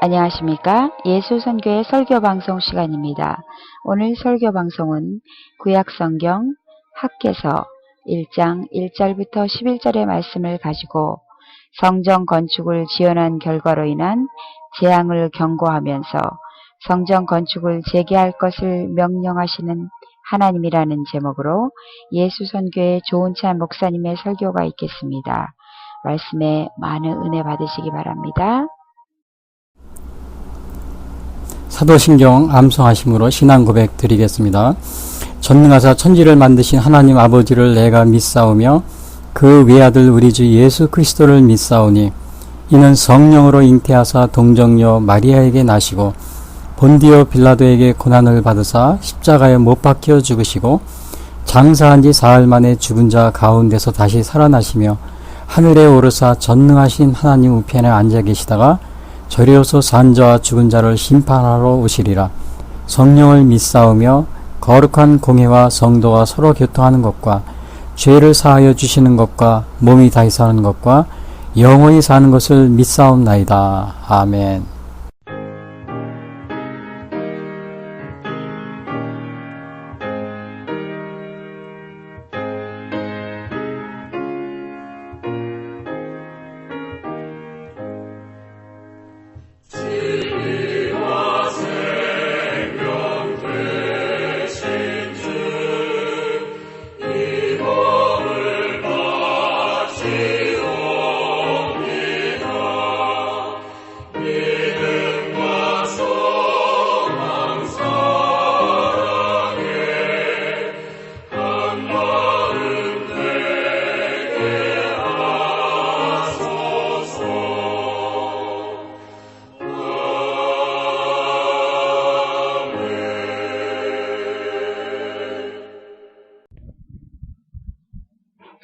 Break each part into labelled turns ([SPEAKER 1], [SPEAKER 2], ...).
[SPEAKER 1] 안녕하십니까? 예수선교의 설교방송 시간입니다. 오늘 설교방송은 구약성경 학개서 1장 1절부터 11절의 말씀을 가지고 성전 건축을 지연한 결과로 인한 재앙을 경고하면서 성전 건축을 재개할 것을 명령하시는 하나님이라는 제목으로 예수선교의 조은찬 목사님의 설교가 있겠습니다. 말씀에 많은 은혜 받으시기 바랍니다.
[SPEAKER 2] 사도신경 암송하심으로 신앙 고백 드리겠습니다. 전능하사 천지를 만드신 하나님 아버지를 내가 믿사오며 그 외아들 우리 주 예수 그리스도를 믿사오니 이는 성령으로 잉태하사 동정녀 마리아에게 나시고 본디오 빌라도에게 고난을 받으사 십자가에 못 박혀 죽으시고 장사한 지 사흘 만에 죽은 자 가운데서 다시 살아나시며 하늘에 오르사 전능하신 하나님 우편에 앉아 계시다가 저리로서 산 자와 죽은 자를 심판하러 오시리라. 성령을 믿사오며 거룩한 공회와 성도가 서로 교통하는 것과 죄를 사하여 주시는 것과 몸이 다시 사는 것과 영원히 사는 것을 믿사옵나이다. 아멘.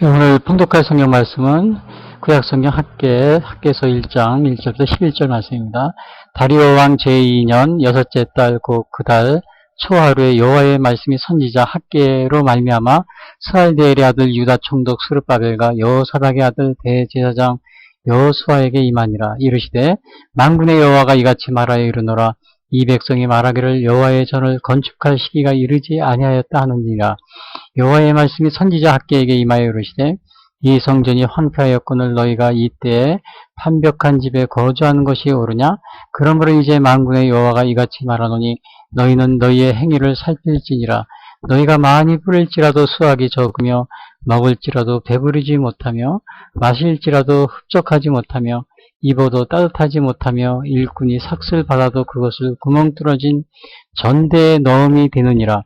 [SPEAKER 2] 오늘 통독할 성경 말씀은 구약성경 학개서 1장 1절부터 11절 말씀입니다. 다리오 왕 제2년 여섯째 달 곧 그 달 초하루에 여호와의 말씀이 선지자 학개로 말미암아 스알디엘의 아들 유다 총독 스룹바벨과 여호사닥의 아들 대제사장 여호수아에게 임하니라. 이르시되 만군의 여호와가 이같이 말하여 이르노라. 이 백성이 말하기를 여호와의 전을 건축할 시기가 이르지 아니하였다 하느니라. 여호와의 말씀이 선지자 학개에게 임하여 이르시되 이 성전이 황폐하였거늘 너희가 이때에 판벽한 집에 거주하는 것이 옳으냐? 그러므로 이제 만군의 여호와가 이같이 말하노니 너희는 너희의 행위를 살필지니라. 너희가 많이 뿌릴지라도 수확이 적으며 먹을지라도 배부르지 못하며 마실지라도 흡족하지 못하며 입어도 따뜻하지 못하며 일꾼이 삭슬 받아도 그것을 구멍 뚫어진 전대에 넣음이 되느니라.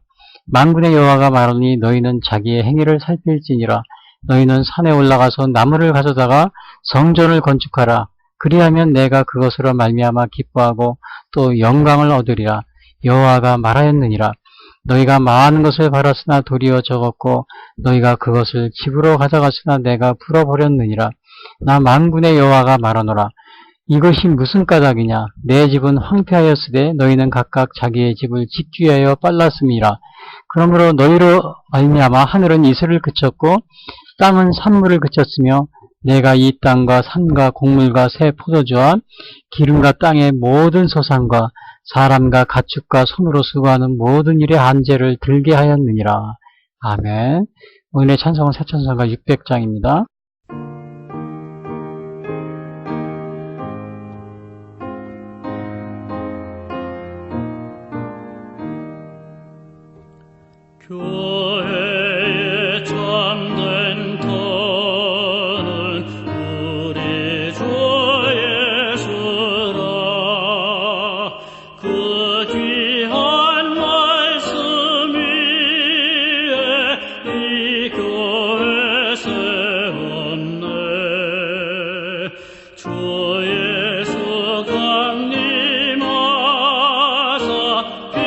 [SPEAKER 2] 만군의 여호와가 말하니 너희는 자기의 행위를 살필지니라. 너희는 산에 올라가서 나무를 가져다가 성전을 건축하라. 그리하면 내가 그것으로 말미암아 기뻐하고 또 영광을 얻으리라. 여호와가 말하였느니라. 너희가 많은 것을 팔았으나 도리어 적었고 너희가 그것을 집으로 가져갔으나 내가 풀어버렸느니라. 나 만군의 여호와가 말하노라. 이것이 무슨 까닭이냐? 내 집은 황폐하였으되 너희는 각각 자기의 집을 짓기 위하여 빨랐음이라. 그러므로 너희로 말미암아 하늘은 이슬을 그쳤고 땅은 산물을 그쳤으며 내가 이 땅과 산과 곡물과 새 포도주와 기름과 땅의 모든 소산과 사람과 가축과 손으로 수고하는 모든 일의 한제를 들게 하였느니라. 아멘. 오늘의 찬송은 새 찬송가 600장입니다.
[SPEAKER 3] 교회에 참된 터는 우리 주 예수라. 그 귀한 말씀 위에 이 교회 세웠네. 주 예수 강림하사 피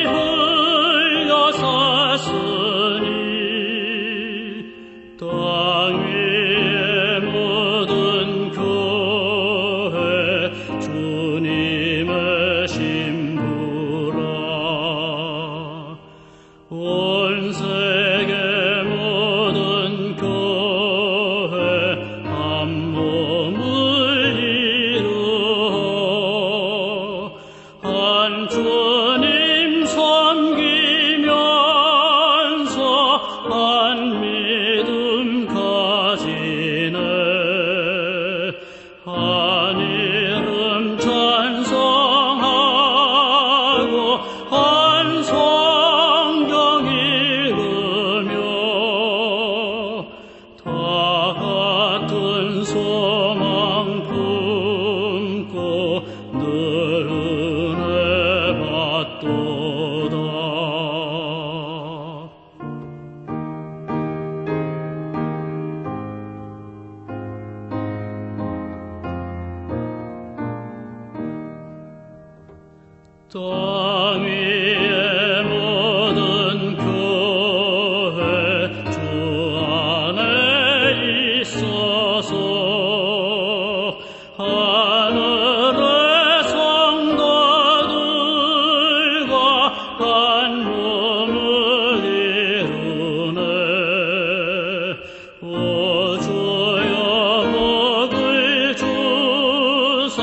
[SPEAKER 3] 흘려 샀으니 같도다. 땅 위의 모든 교회 주 안에 있어서 하늘의 성도들과 한 몸을 이루네. 오 주여 복을 주사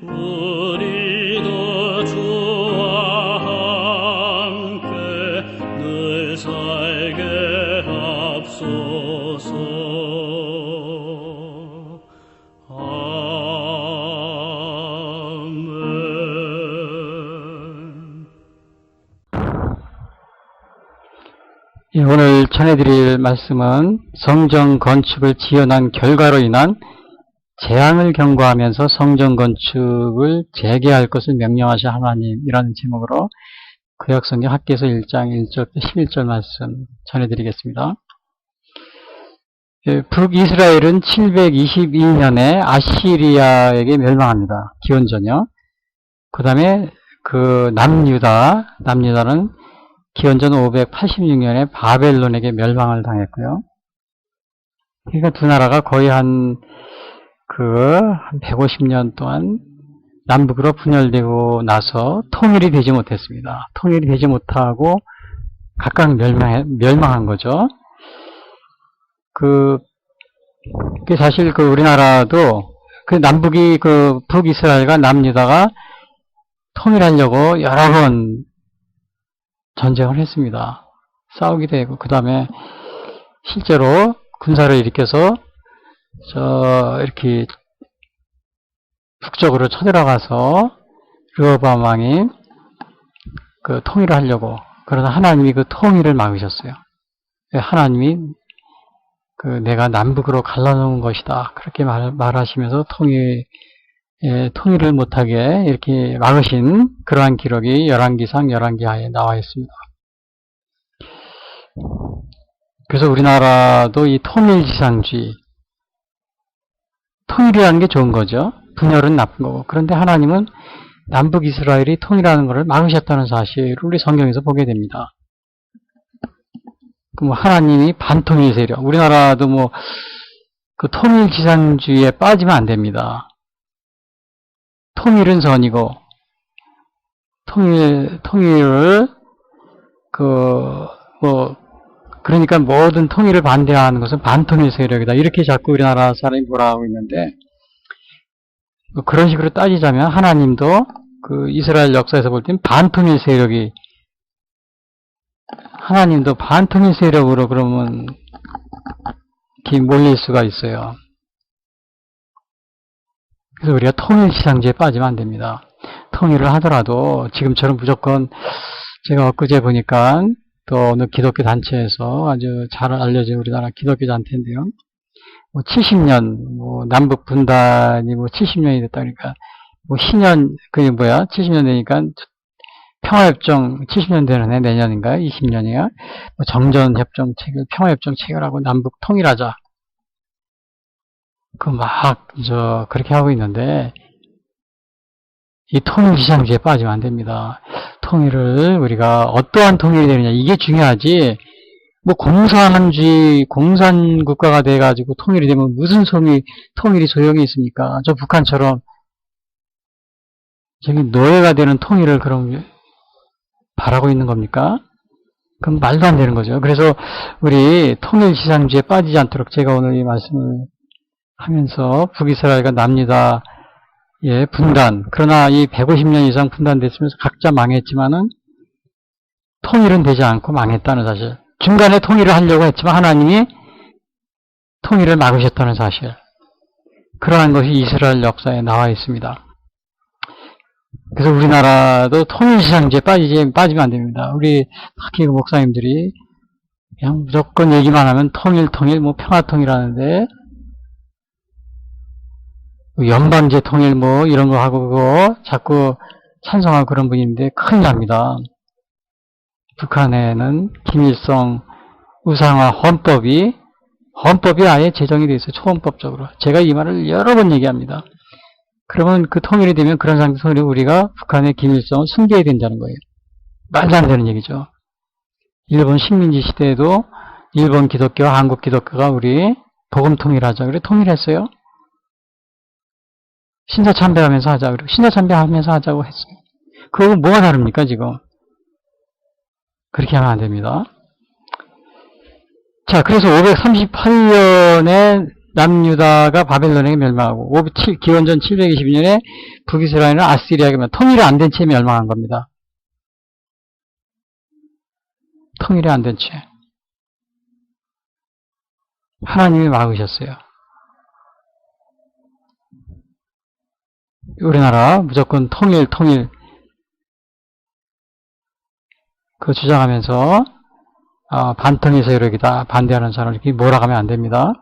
[SPEAKER 3] 우리도 주와 함께 늘 살게 합소서. 아멘.
[SPEAKER 2] 예, 오늘 전해드릴 말씀은 성전 건축을 지연한 결과로 인한 재앙을 경고하면서 성전 건축을 재개할 것을 명령하신 하나님이라는 제목으로 구약성경 학개서 1장 1절부터 11절 말씀 전해드리겠습니다. 북이스라엘은 722년에 아시리아에게 멸망합니다. 기원전이요. 그 다음에 남유다는 기원전 586년에 바벨론에게 멸망을 당했고요. 그러니까 두 나라가 거의 한 150년 동안 남북으로 분열되고 나서 통일이 되지 못했습니다. 통일이 되지 못하고 각각 멸망한 거죠. 사실 우리나라도 남북이 북이스라엘과 남유다가 통일하려고 여러 번 전쟁을 했습니다. 싸우기도 하고, 그 다음에 실제로 군사를 일으켜서 이렇게 북쪽으로 쳐들어가서 르호보암 왕이 통일을 하려고, 그러나 하나님이 그 통일을 막으셨어요. 하나님이 내가 남북으로 갈라놓은 것이다, 그렇게 말하시면서 통일을 못하게 이렇게 막으신 그러한 기록이 열왕기상 열왕기하에 나와 있습니다. 그래서 우리나라도 이 통일지상주의, 통일이라는 게 좋은 거죠. 분열은 나쁜 거고. 그런데 하나님은 남북 이스라엘이 통일하는 것을 막으셨다는 사실을 우리 성경에서 보게 됩니다. 하나님이 반통일 세력, 우리나라도 통일지상주의에 빠지면 안 됩니다. 통일은 선이고, 통일을, 그러니까 모든 통일을 반대하는 것은 반통일 세력이다. 이렇게 자꾸 우리나라 사람이 뭐라 하고 있는데, 그런 식으로 따지자면 하나님도 이스라엘 역사에서 볼 땐 반통일 세력이, 하나님도 반통일 세력으로 그러면 이렇게 몰릴 수가 있어요. 그래서 우리가 통일지상주의에 빠지면 안 됩니다. 통일을 하더라도 지금처럼 무조건, 제가 엊그제 보니까 또 어느 기독교 단체에서 아주 잘 알려진 우리나라 기독교 단체인데요. 70년, 남북 분단이 70년이 됐다 그러니까, 신년, 70년 되니까 평화협정 70년 되는 해, 내년인가요? 20년이야? 정전협정 체결, 평화협정 체결하고 남북 통일하자. 그렇게 하고 있는데, 이 통일지상주의에 빠지면 안 됩니다. 통일을 우리가 어떠한 통일이 되느냐, 이게 중요하지. 공산국가가 돼가지고 통일이 되면 무슨 통일이 소용이 있습니까? 저 북한처럼 저기 노예가 되는 통일을 그럼 바라고 있는 겁니까? 그럼 말도 안 되는 거죠. 그래서 우리 통일지상주의에 빠지지 않도록 제가 오늘 이 말씀을 하면서 북이스라엘과 남유다의 분단, 그러나 이 150년 이상 분단됐으면서 각자 망했지만은 통일은 되지 않고 망했다는 사실. 중간에 통일을 하려고 했지만 하나님이 통일을 막으셨다는 사실. 그러한 것이 이스라엘 역사에 나와 있습니다. 그래서 우리나라도 통일지상주의에 빠지면 안 됩니다. 우리 특히 목사님들이 그냥 무조건 얘기만 하면 통일, 평화통일 하는데, 연방제 통일 뭐 이런 거 하고 그거 자꾸 찬성하고 그런 분인데 큰일 납니다. 북한에는 김일성 우상화 헌법이 아예 제정이 되어 있어요. 초헌법적으로. 제가 이 말을 여러 번 얘기합니다. 그러면 그 통일이 되면 그런 상태에서 우리가 북한의 김일성을 숨겨야 된다는 거예요. 말도 안 되는 얘기죠. 일본 식민지 시대에도 일본 기독교와 한국 기독교가 우리 복음 통일하자. 그래 통일했어요. 신사 참배하면서 하자. 그리고 신사 참배하면서 하자고 했어요. 그거 뭐가 다릅니까 지금? 그렇게 하면 안 됩니다. 자, 그래서 538년에 남유다가 바벨론에게 멸망하고 기원전 722년에 북이스라엘은 아시리아에게 통일이 안 된 채 멸망한 겁니다. 통일이 안 된 채. 하나님이 막으셨어요. 우리나라 무조건 통일 그 주장하면서 반통의 세력이다 반대하는 사람을 이렇게 몰아가면 안 됩니다.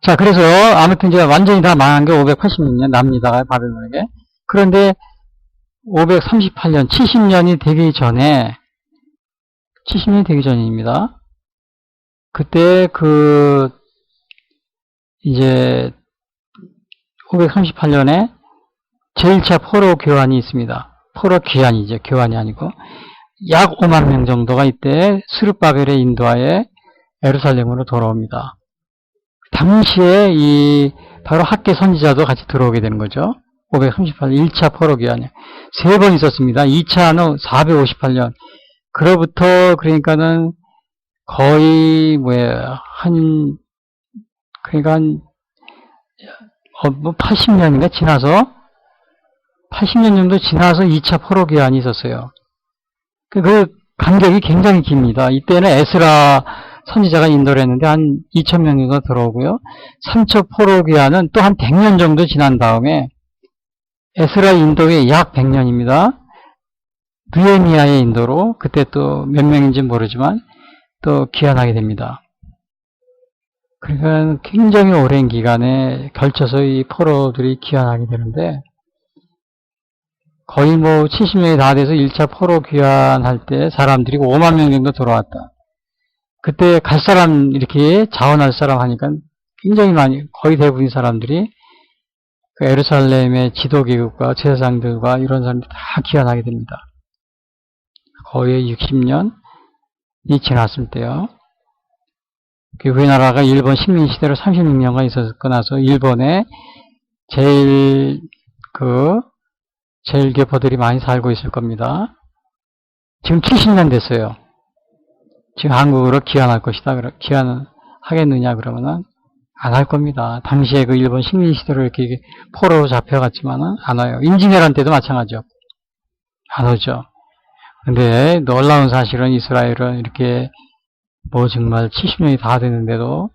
[SPEAKER 2] 자, 그래서 아무튼 이제 완전히 다 망한 게 586년 남유다가 바벨론에게. 그런데 538년 70년이 되기 전입니다. 그때 이제 538년에 제1차 포로 교환이 있습니다. 포로 귀환이죠. 교환이 아니고. 약 5만 명 정도가 이때 스룹바벨의 인도하에 예루살렘으로 돌아옵니다. 당시에 바로 학계 선지자도 같이 들어오게 되는 거죠. 538년 1차 포로 귀환이 3번 있었습니다. 2차는 458년. 그로부터 그러니까는 거의 그러니까 80년인가 지나서 80년 정도 지나서 2차 포로 귀환이 있었어요. 그 간격이 굉장히 깁니다. 이때는 에스라 선지자가 인도를 했는데 한 2,000명 정도 들어오고요. 3차 포로 귀환은 또 한 100년 정도 지난 다음에 에스라 인도의 약 100년입니다. 느헤미야의 인도로 그때 또 몇 명인지 모르지만 또 귀환하게 됩니다. 그러니까 굉장히 오랜 기간에 걸쳐서 이 포로들이 귀환하게 되는데 거의 70년이 다 돼서 1차 포로 귀환할 때 사람들이 5만 명 정도 들어왔다. 그때 갈 사람 이렇게 자원할 사람 하니까 굉장히 많이 거의 대부분 사람들이 그 예루살렘의 지도기급과 제사장들과 이런 사람들이 다 귀환하게 됩니다. 거의 60년이 지났을 때요. 우리나라가 일본 식민시대로 36년간 있었고 나서 일본에 제일 교포들이 많이 살고 있을 겁니다. 지금 70년 됐어요. 지금 한국으로 귀환할 것이다. 귀환하겠느냐 그러면은 안 할 겁니다. 당시에 그 일본 식민시대로 이렇게 포로로 잡혀갔지만은 안 와요. 임진왜란 때도 마찬가지죠. 안 오죠. 근데 놀라운 사실은 이스라엘은 이렇게 정말 70년이 다 됐는데도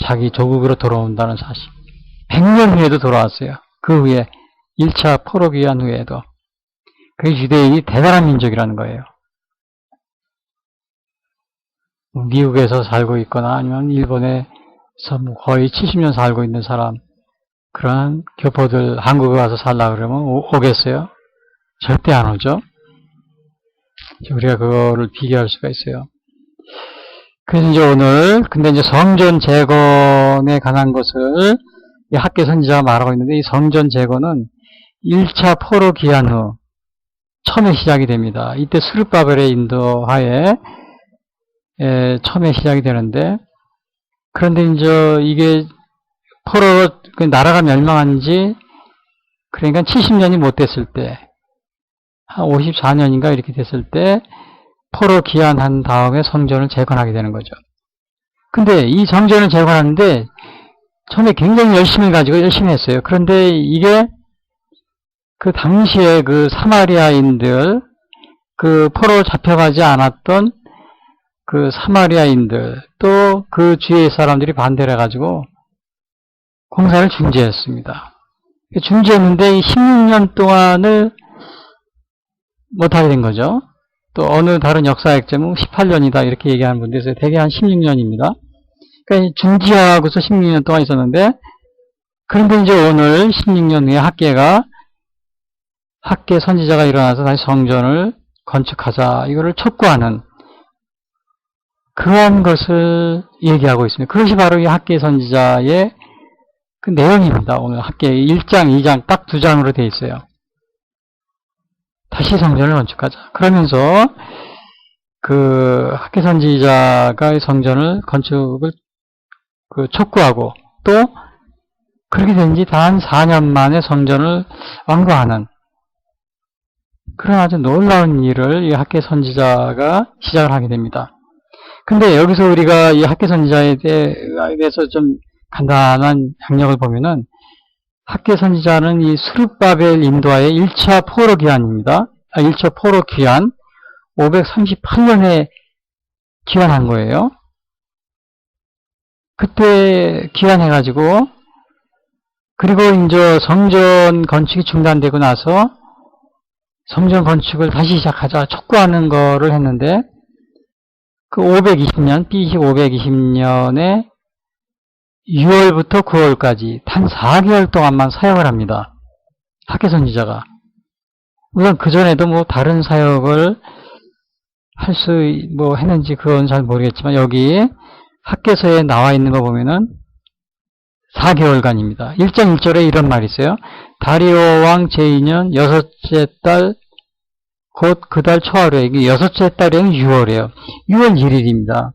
[SPEAKER 2] 자기 조국으로 돌아온다는 사실. 100년 후에도 돌아왔어요. 그 후에 1차 포로 귀환 후에도. 그 유대인이 대단한 민족이라는 거예요. 미국에서 살고 있거나 아니면 일본에서 거의 70년 살고 있는 사람, 그런 교포들 한국에 와서 살라 그러면 오겠어요? 절대 안 오죠? 우리가 그거를 비교할 수가 있어요. 그래서 이제 오늘, 근데 이제 성전 재건에 관한 것을 이 학계 선지자가 말하고 있는데 이 성전 재건은 1차 포로 귀환 후 처음에 시작이 됩니다. 이때 스룹바벨의 인도하에 처음에 시작이 되는데, 그런데 이제 이게 나라가 멸망한 지, 그러니까 70년이 못 됐을 때, 한 54년인가 이렇게 됐을 때, 포로 귀환한 다음에 성전을 재건하게 되는 거죠. 근데 이 성전을 재건하는데, 처음에 굉장히 열심히 했어요. 그런데 이게, 그 당시에 그 사마리아인들, 그 포로 잡혀가지 않았던 그 사마리아인들, 또 그 주위의 사람들이 반대를 해가지고 공사를 중지했습니다. 중지했는데 이 16년 동안을 못하게 된 거죠. 또 어느 다른 역사 액자는 18년이다 이렇게 얘기하는 분들 있어요. 대개 한 16년입니다. 그러니까 중지하고서 16년 동안 있었는데, 그런데 이제 오늘 16년 후에 학계 선지자가 일어나서 다시 성전을 건축하자, 이거를 촉구하는 그런 것을 얘기하고 있습니다. 그것이 바로 이 학계 선지자의 그 내용입니다. 오늘 학계 1장, 2장 딱 2장으로 되어 있어요. 다시 성전을 건축하자. 그러면서 그 학계 선지자가 성전을 건축을 촉구하고, 또 그렇게 된 지 단 4년 만에 성전을 완공하는 그런 아주 놀라운 일을 이 학계 선지자가 시작을 하게 됩니다. 근데 여기서 우리가 이 학계 선지자에 대해서 좀 간단한 양력을 보면은, 학계 선지자는 이 스룹바벨 인도하의 1차 포로 귀환입니다. 1차 포로 귀환 538년에 귀환한 거예요. 그때 귀환해가지고, 그리고 이제 성전 건축이 중단되고 나서 성전 건축을 다시 시작하자 촉구하는 거를 했는데, 그 520년, BC 520년에 6월부터 9월까지 단 4개월 동안만 사역을 합니다. 학계 선지자가. 물론 그전에도 뭐 다른 사역을 할 수 했는지 그건 잘 모르겠지만, 여기 학계서에 나와 있는 거 보면은 4개월간입니다. 1장 1절에 이런 말이 있어요. 다리오 왕 제2년 여섯째 달 곧 그 달 초하루에, 이게 여섯째 달에는 6월이에요. 6월 1일입니다.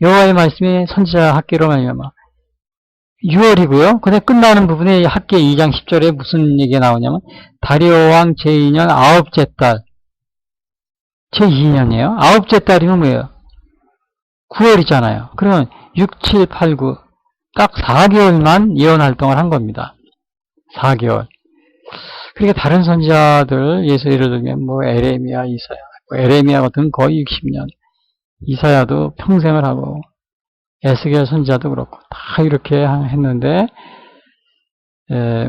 [SPEAKER 2] 여호와의 말씀이 선지자 학계로 말미암아 6월이고요. 근데 끝나는 부분에 학계 2장 10절에 무슨 얘기가 나오냐면, 다리오 왕 제2년 아홉째 달, 제2년이에요. 아홉째 달이면 뭐예요? 9월이잖아요. 그러면 6, 7, 8, 9, 딱 4개월만 예언 활동을 한 겁니다. 4개월. 그러니까 다른 선지자들, 예를 들면 에레미야, 이사야, 에레미야 같은 거의 60년, 이사야도 평생을 하고, 에스겔 선지자도 그렇고 다 이렇게 했는데,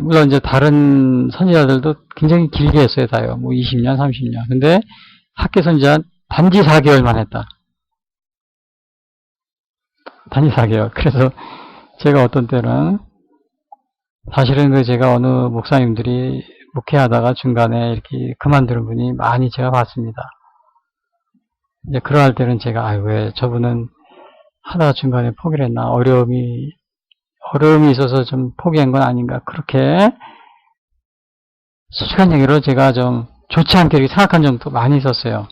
[SPEAKER 2] 물론 이제 다른 선지자들도 굉장히 길게 했어요. 다요. 20년, 30년. 근데 학계 선지자는 단지 4개월만 했다. 단지 4개월. 그래서 제가 어떤 때는, 사실은 제가 어느 목사님들이 목회하다가 중간에 이렇게 그만두는 분이 많이 제가 봤습니다. 이제 그러할 때는 제가, 왜 저분은 하다가 중간에 포기를 했나, 어려움이 있어서 좀 포기한 건 아닌가, 그렇게 솔직한 얘기로 제가 좀 좋지 않게 이렇게 생각한 적도 많이 있었어요.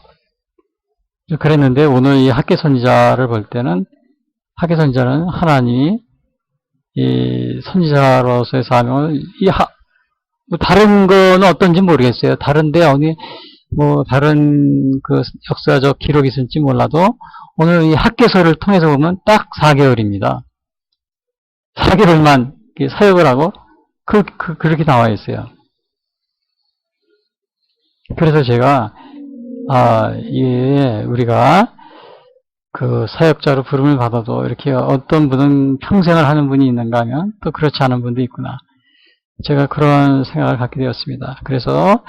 [SPEAKER 2] 그랬는데 오늘 이 학계 선지자를 볼 때는, 학계 선지자는 하나님이 이 선지자로서의 사명을 다른 거는 어떤지 모르겠어요. 다른데 다른 그 역사적 기록이 있을지 몰라도 오늘 이 학계서를 통해서 보면 딱 4개월입니다. 4개월만 사역을 하고 그렇게 나와 있어요. 그래서 제가 우리가 그 사역자로 부름을 받아도 이렇게 어떤 분은 평생을 하는 분이 있는가 하면 또 그렇지 않은 분도 있구나. 제가 그런 생각을 갖게 되었습니다. 그래서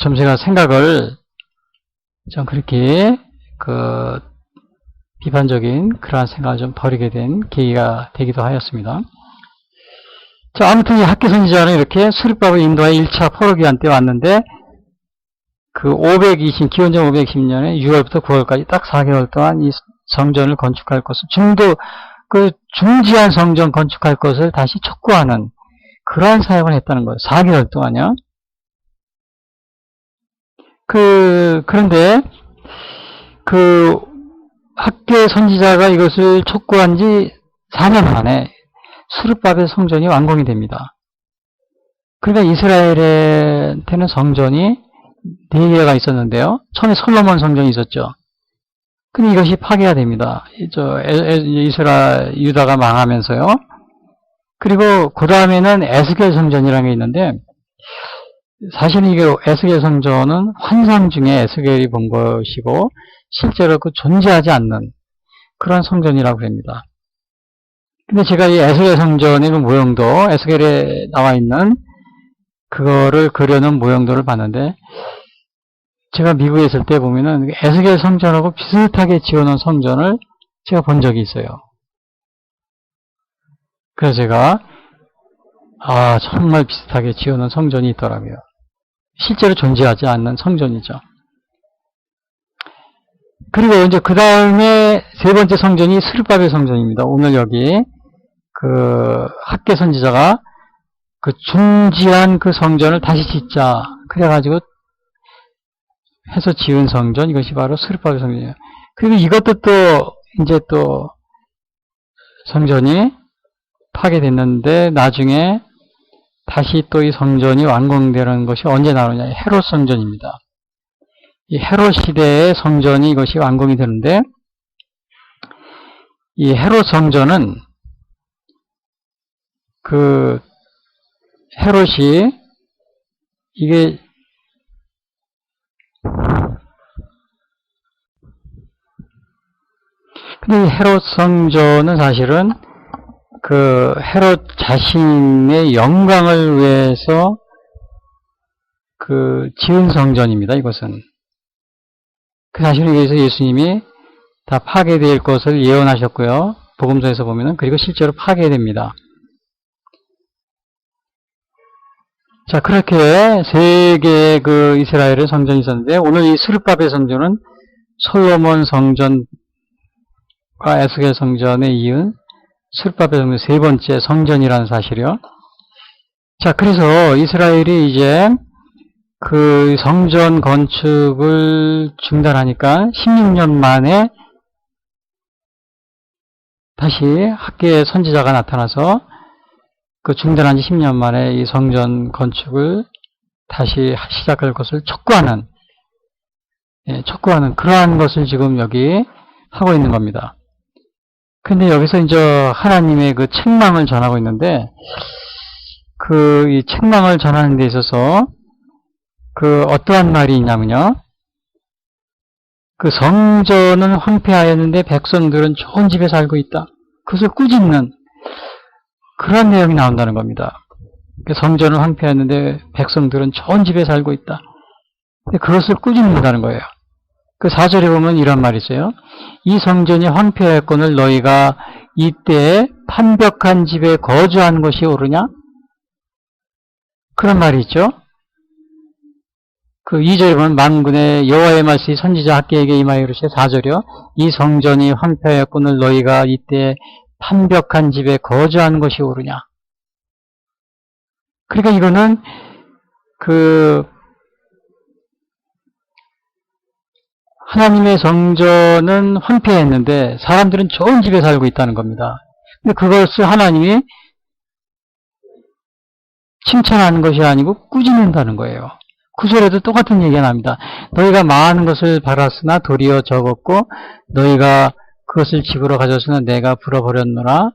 [SPEAKER 2] 좀 제가 생각을 좀 그렇게 비판적인 그러한 생각을 좀 버리게 된 계기가 되기도 하였습니다. 자, 아무튼 이 학계 선지자는 이렇게 수립밥을 인도하여 1차 포로 기한 때 왔는데, 기원전 520년에 6월부터 9월까지 딱 4개월 동안 이 성전을 건축할 것을, 중지한 성전 건축할 것을 다시 촉구하는 그러한 사역을 했다는 거예요. 4개월 동안요. 그런데 학계 선지자가 이것을 촉구한 지 4년 만에 수르바벨 성전이 완공이 됩니다. 그러니까 이스라엘한테는 성전이 4개가 있었는데요. 처음에 솔로몬 성전이 있었죠. 근데 이것이 파괴가 됩니다. 유다가 망하면서요. 그리고 그 다음에는 에스겔 성전이라는 게 있는데, 사실은 이게 에스겔 성전은 환상 중에 에스겔이 본 것이고 실제로 존재하지 않는 그런 성전이라고 합니다. 근데 제가 이 에스겔 성전의 모형도, 에스겔에 나와 있는 그거를 그려놓은 모형도를 봤는데, 제가 미국에 있을 때 보면은 에스겔 성전하고 비슷하게 지어놓은 성전을 제가 본 적이 있어요. 그래서 제가 정말 비슷하게 지어놓은 성전이 있더라고요. 실제로 존재하지 않는 성전이죠. 그리고 이제 그 다음에 세 번째 성전이 스룹바벨 성전입니다. 오늘 여기 그 학개 선지자가 그 중지한 그 성전을 다시 짓자 그래가지고 해서 지은 성전, 이것이 바로 스룹바벨 성전이에요. 그리고 이것도 또 이제 또 성전이 파괴됐는데 나중에 다시 또 이 성전이 완공되는 것이 언제 나오냐? 헤롯 성전입니다. 이 헤롯 시대의 성전이 이것이 완공이 되는데, 이 헤롯 성전은 그 헤롯이 이게 근데 이 헤롯 성전은 사실은 그 헤롯 자신의 영광을 위해서 그 지은 성전입니다. 이것은 그 사실에 의해서 예수님이 다 파괴될 것을 예언하셨고요. 복음서에서 보면은 그리고 실제로 파괴됩니다. 자, 그렇게 세 개의 그 이스라엘의 성전이 있었는데 오늘 이 스룹바벨 성전은 솔로몬 성전과 에스겔 성전에 이은 스룹바벨 성전 세 번째 성전이라는 사실이요. 자, 그래서 이스라엘이 이제 그 성전 건축을 중단하니까 16년 만에 다시 학개의 선지자가 나타나서 그 중단한 지 10년 만에 이 성전 건축을 다시 시작할 것을 촉구하는 그러한 것을 지금 여기 하고 있는 겁니다. 근데 여기서 이제 하나님의 그 책망을 전하고 있는데, 그 이 책망을 전하는 데 있어서 그 어떠한 말이 있냐면요. 그 성전은 황폐하였는데 백성들은 좋은 집에 살고 있다. 그것을 꾸짖는 그런 내용이 나온다는 겁니다. 그 성전은 황폐하였는데 백성들은 좋은 집에 살고 있다. 근데 그것을 꾸짖는다는 거예요. 그 4절에 보면 이런 말이 있어요. 이 성전이 황폐하였거늘 너희가 이때 판벽한 집에 거주한 것이 옳으냐? 그런 말이 있죠. 그 2절에 보면 만군의 여호와의 말씀이 선지자 학개에게 임하여 이르시되 4절이요. 이 성전이 황폐하였거늘 너희가 이때 판벽한 집에 거주한 것이 옳으냐? 그러니까 이거는 그 하나님의 성전은 황폐했는데 사람들은 좋은 집에 살고 있다는 겁니다. 근데 그것을 하나님이 칭찬하는 것이 아니고 꾸짖는다는 거예요. 9절에도 똑같은 얘기가 납니다. 너희가 많은 것을 바랐으나 도리어 적었고 너희가 그것을 집으로 가졌으나 내가 불어버렸노라.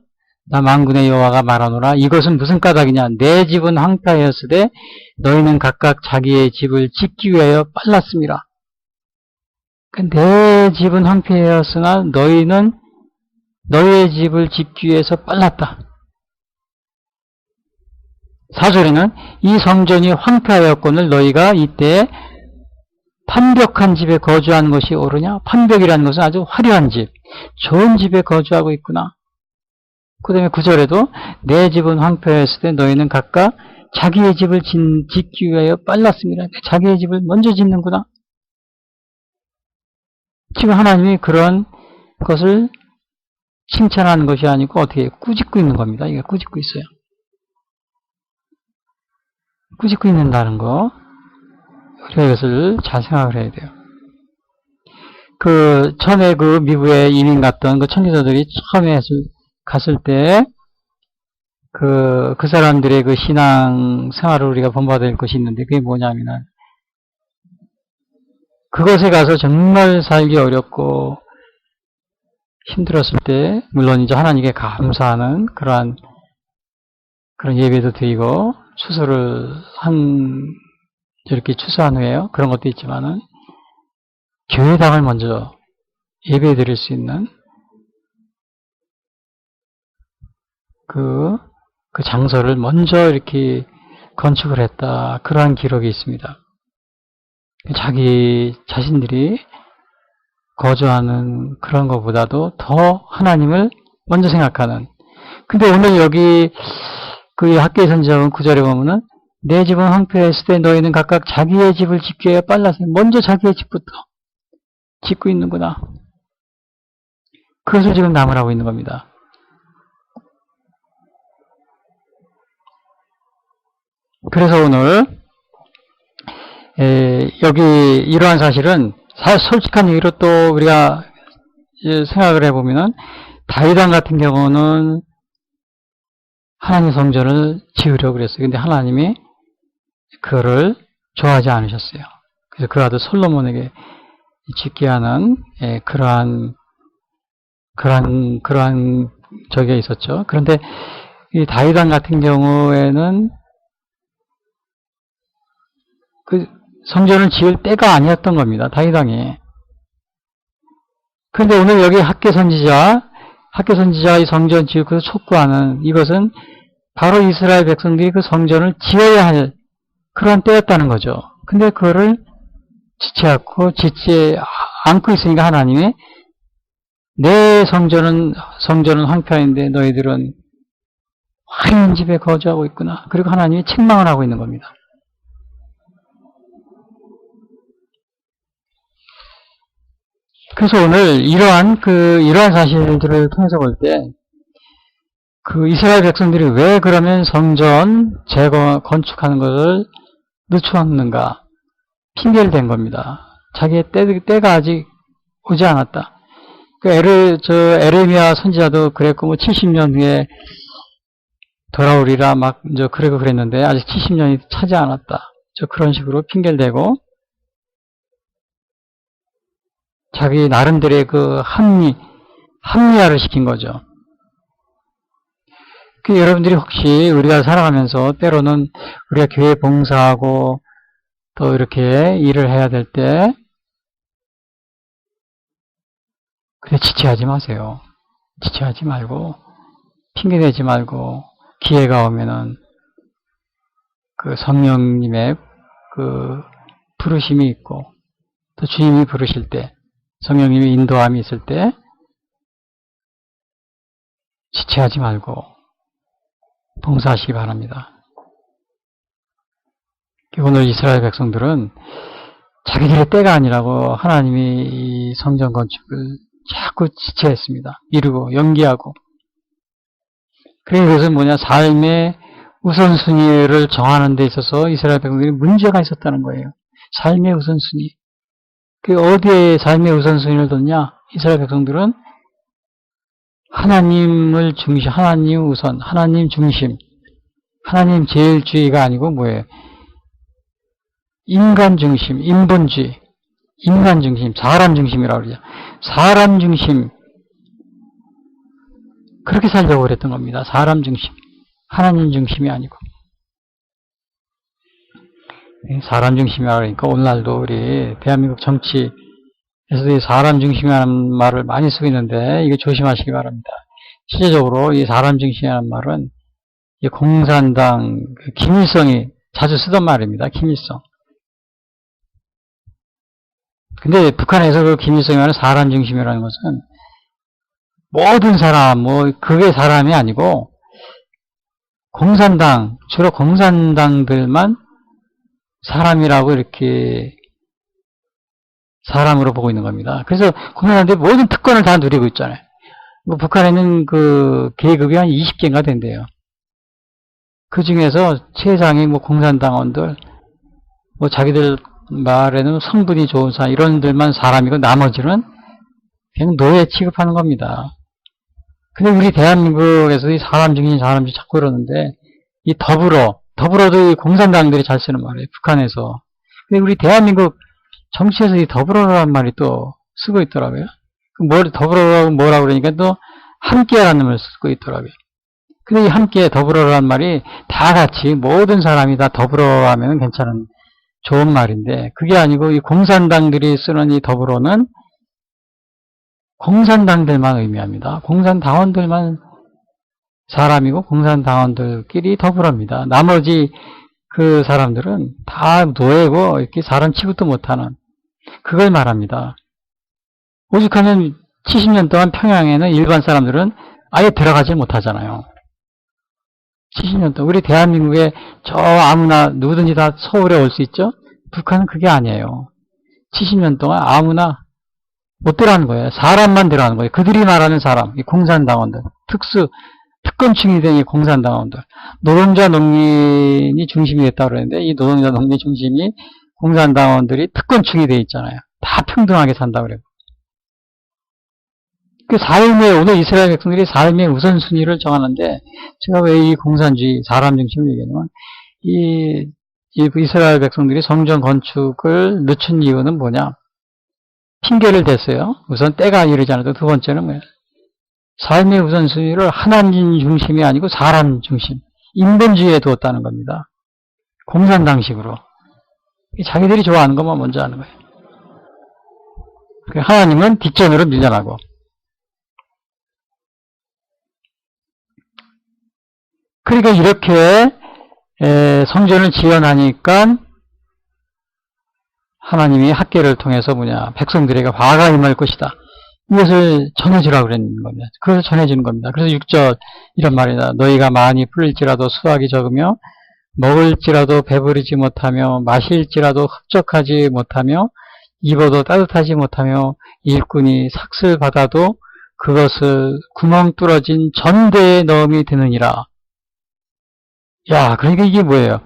[SPEAKER 2] 나 만군의 여호와가 말하노라. 이것은 무슨 까닭이냐? 내 집은 황폐하였으되 너희는 각각 자기의 집을 짓기 위하여 빨랐음이라. 내 집은 황폐하였으나 너희는 너희의 집을 짓기 위해서 빨랐다. 4절에는 이 성전이 황폐하였거늘 너희가 이때 판벽한 집에 거주하는 것이 옳으냐? 판벽이라는 것은 아주 화려한 집, 좋은 집에 거주하고 있구나. 그 다음에 9절에도 내 집은 황폐하였을 때 너희는 각각 자기의 집을 짓기 위하여 빨랐습니다. 자기의 집을 먼저 짓는구나. 지금 하나님이 그런 것을 칭찬하는 것이 아니고 어떻게 꾸짖고 있는 겁니다. 이게 꾸짖고 있어요. 꾸짖고 있는다는 거, 우리가 이것을 잘 생각을 해야 돼요. 그 전에 그 미국에 이민 갔던 그 천주교들이 처음에 갔을 때 그 사람들의 그 신앙 생활을 우리가 본받을 것이 있는데 그게 뭐냐면은 그것에 가서 정말 살기 어렵고 힘들었을 때 물론 이제 하나님께 감사하는 그런 예배도 드리고 추수를 이렇게 추수한 후에요. 그런 것도 있지만은 교회당을 먼저 예배 드릴 수 있는 그 장소를 먼저 이렇게 건축을 했다. 그러한 기록이 있습니다. 자기 자신들이 거주하는 그런 것보다도 더 하나님을 먼저 생각하는. 근데 오늘 여기 그 학교의 선지자분 9절에 보면은 내 집은 황폐했을 때 너희는 각각 자기의 집을 짓기에 빨라서 먼저 자기의 집부터 짓고 있는구나. 그것을 지금 나무라고 있는 겁니다. 그래서 오늘 여기 이러한 사실은 솔직한 얘기로 또 우리가 생각을 해보면은 다윗 왕 같은 경우는 하나님 성전을 지으려고 그랬어요. 근데 하나님이 그거를 좋아하지 않으셨어요. 그래서 그 아들 솔로몬에게 짓게 하는 그러한 적이 있었죠. 그런데 이 다윗 왕 같은 경우에는 그 성전을 지을 때가 아니었던 겁니다. 다윗 왕이. 그런데 오늘 여기 학개 선지자가 이 성전 지을 촉구하는 이것은 바로 이스라엘 백성들이 그 성전을 지어야 할 그런 때였다는 거죠. 근데 그거를 짓지 않고 있으니까 하나님이 내 성전은 황폐한데 너희들은 화려한 집에 거주하고 있구나. 그리고 하나님이 책망을 하고 있는 겁니다. 그래서 오늘 이러한 사실들을 통해서 볼 때, 그 이스라엘 백성들이 왜 그러면 성전 건축하는 것을 늦추었는가? 핑계를 댄 겁니다. 자기의 때가 아직 오지 않았다. 에레미야 선지자도 그랬고, 70년 후에 돌아오리라 그랬는데, 아직 70년이 차지 않았다. 그런 식으로 핑계를 대고, 자기 나름대로의 그 합리화를 시킨 거죠. 여러분들이 혹시 우리가 살아가면서 때로는 우리가 교회 봉사하고 또 이렇게 일을 해야 될 때, 근데 지체하지 마세요. 지체하지 말고, 핑계대지 말고, 기회가 오면은 그 성령님의 그 부르심이 있고, 또 주님이 부르실 때, 성령님의 인도함이 있을 때 지체하지 말고 봉사하시기 바랍니다. 오늘 이스라엘 백성들은 자기들의 때가 아니라고 하나님이 이 성전 건축을 자꾸 지체했습니다. 미루고 연기하고. 그래서 그것은 뭐냐, 삶의 우선순위를 정하는 데 있어서 이스라엘 백성들이 문제가 있었다는 거예요. 삶의 우선순위. 어디에 삶의 우선순위를 뒀냐? 이스라엘 백성들은 하나님을 중심, 하나님 우선, 하나님 중심, 하나님 제일주의가 아니고 뭐예요? 인간 중심, 인본주의, 인간 중심, 사람 중심이라고 그러죠. 사람 중심. 그렇게 살려고 그랬던 겁니다. 사람 중심. 하나님 중심이 아니고. 사람 중심이라 그러니까 오늘날도 우리 대한민국 정치에서도 사람 중심이라는 말을 많이 쓰고 있는데 이게 조심하시기 바랍니다. 실제적으로 이 사람 중심이라는 말은 공산당 김일성이 자주 쓰던 말입니다. 김일성. 근데 북한에서 그 김일성이 말하는 사람 중심이라는 것은 모든 사람, 그게 사람이 아니고 공산당, 주로 공산당들만 사람이라고 이렇게 사람으로 보고 있는 겁니다. 그래서 공산당들이 모든 특권을 다 누리고 있잖아요. 북한에는 그 계급이 한 20개인가 된대요. 그 중에서 최상위 공산당원들, 자기들 말에는 성분이 좋은 사람, 이런들만 사람이고 나머지는 그냥 노예 취급하는 겁니다. 근데 우리 대한민국에서 이 사람 중심 자꾸 그러는데, 이 더불어도 이 공산당들이 잘 쓰는 말이에요. 북한에서. 근데 우리 대한민국 정치에서 이 더불어라는 말이 또 쓰고 있더라고요. 더불어라고 뭐라고 그러니까 또 함께라는 말을 쓰고 있더라고요. 근데 이 함께 더불어라는 말이 다 같이 모든 사람이 다 더불어 하면 괜찮은 좋은 말인데, 그게 아니고 이 공산당들이 쓰는 이 더불어는 공산당들만 의미합니다. 공산당원들만 사람이고 공산당원들끼리 더불어입니다. 나머지 그 사람들은 다 노예고 이렇게 사람 취급도 못하는 그걸 말합니다. 오죽하면 70년 동안 평양에는 일반 사람들은 아예 들어가지 못하잖아요. 70년 동안. 우리 대한민국에 저 아무나 누구든지 다 서울에 올 수 있죠? 북한은 그게 아니에요. 70년 동안 아무나 못 들어가는 거예요. 사람만 들어가는 거예요. 그들이 말하는 사람, 이 공산당원들, 특권층이 된 이 공산당원들, 노동자 농민이 중심이 됐다고 그러는데, 이 노동자 농민 중심이 공산당원들이 특권층이 돼 있잖아요. 다 평등하게 산다고 그래요. 그 삶의, 오늘 이스라엘 백성들이 삶의 우선순위를 정하는데, 제가 왜 이 공산주의, 사람 중심을 얘기하냐면, 이 이스라엘 백성들이 성전 건축을 늦춘 이유는 뭐냐? 핑계를 댔어요. 우선 때가 이르지 않아도 두 번째는 뭐예요? 삶의 우선순위를 하나님 중심이 아니고 사람 중심, 인본주의에 두었다는 겁니다. 공산당식으로. 자기들이 좋아하는 것만 먼저 하는 거예요. 하나님은 뒷전으로 밀려나고. 그러니까 이렇게 성전을 지어나니까 하나님이 학계를 통해서 백성들에게 화가 임할 것이다. 이것을 전해주라고 그랬는 겁니다. 그래서 전해주는 겁니다. 그래서 6절 이런 말이다. 너희가 많이 풀릴지라도 수확이 적으며 먹을지라도 배부르지 못하며 마실지라도 흡족하지 못하며 입어도 따뜻하지 못하며 일꾼이 삭슬 받아도 그것을 구멍 뚫어진 전대에 넣음이 되느니라. 야, 그러니까 이게 뭐예요?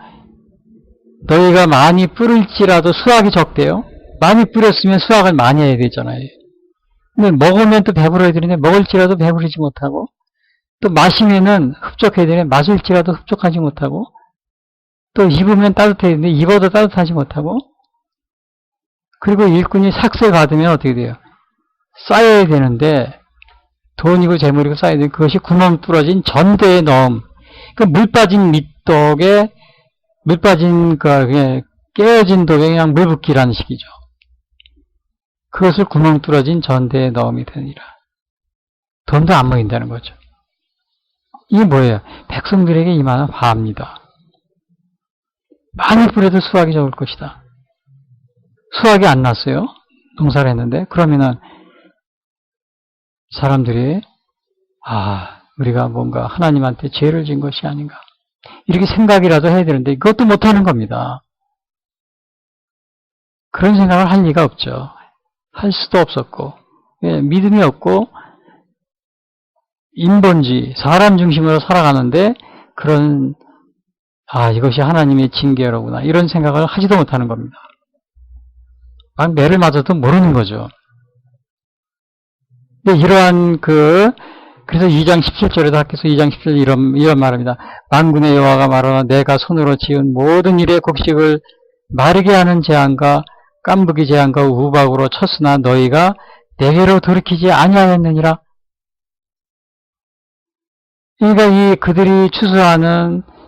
[SPEAKER 2] 너희가 많이 뿌릴지라도 수확이 적대요. 많이 뿌렸으면 수확을 많이 해야 되잖아요. 근데 먹으면 또 배부러야 되는데 먹을지라도 배부르지 못하고, 또 마시면은 흡족해야 되는데 마실지라도 흡족하지 못하고, 또 입으면 따뜻해야 되는데 입어도 따뜻하지 못하고, 그리고 일꾼이 삭세 받으면 어떻게 돼요? 쌓여야 되는데 돈이고 재물이고 쌓여야 되는데 그것이 구멍 뚫어진 전대에 넣음. 그러니까 물 빠진 밑독에 물 빠진 깨어진 독에 그냥 물 붓기라는 식이죠. 그것을 구멍 뚫어진 전대에 넣음이 되니라. 돈도 안 모인다는 거죠. 이게 뭐예요? 백성들에게 임하는 화합니다. 많이 뿌려도 수확이 적을 것이다. 수확이 안 났어요. 농사를 했는데 그러면은 사람들이 우리가 뭔가 하나님한테 죄를 진 것이 아닌가 이렇게 생각이라도 해야 되는데 그것도 못하는 겁니다. 그런 생각을 할 리가 없죠. 할 수도 없었고 믿음이 없고 인본주의, 사람 중심으로 살아가는데 그런 이것이 하나님의 징계로구나 이런 생각을 하지도 못하는 겁니다. 매를 맞아도 모르는 거죠. 근데 이러한 그래서 2장 17절에도 학교에서 2장 17절 이런 말입니다. 만군의 여호와가 말하노라 내가 손으로 지은 모든 일의 곡식을 마르게 하는 재앙과 깐부기 재앙과 우박으로 쳤으나 너희가 내게로 돌이키지 아니하였느니라. 그러니까 그들이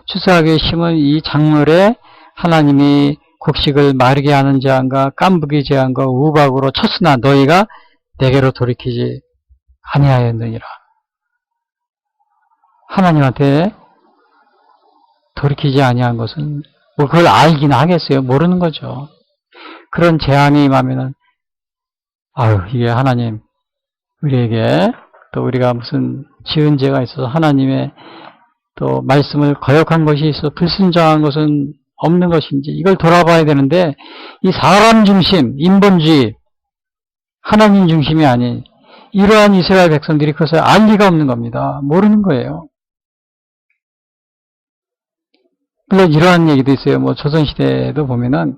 [SPEAKER 2] 추수하게 심은 이 작물에 하나님이 곡식을 마르게 하는 재앙과 깐부기 재앙과 우박으로 쳤으나 너희가 내게로 돌이키지 아니하였느니라. 하나님한테 돌이키지 아니한 것은 그걸 알긴 하겠어요. 모르는 거죠. 그런 재앙이 임하면은 이게 하나님 우리에게 또 우리가 무슨 지은 죄가 있어서 하나님의 또 말씀을 거역한 것이 있어 불순종한 것은 없는 것인지 이걸 돌아봐야 되는데 이 사람 중심, 인본주의, 하나님 중심이 아닌 이러한 이스라엘 백성들이 그것을 알 리가 없는 겁니다. 모르는 거예요. 물론 이러한 얘기도 있어요. 조선시대에도 보면은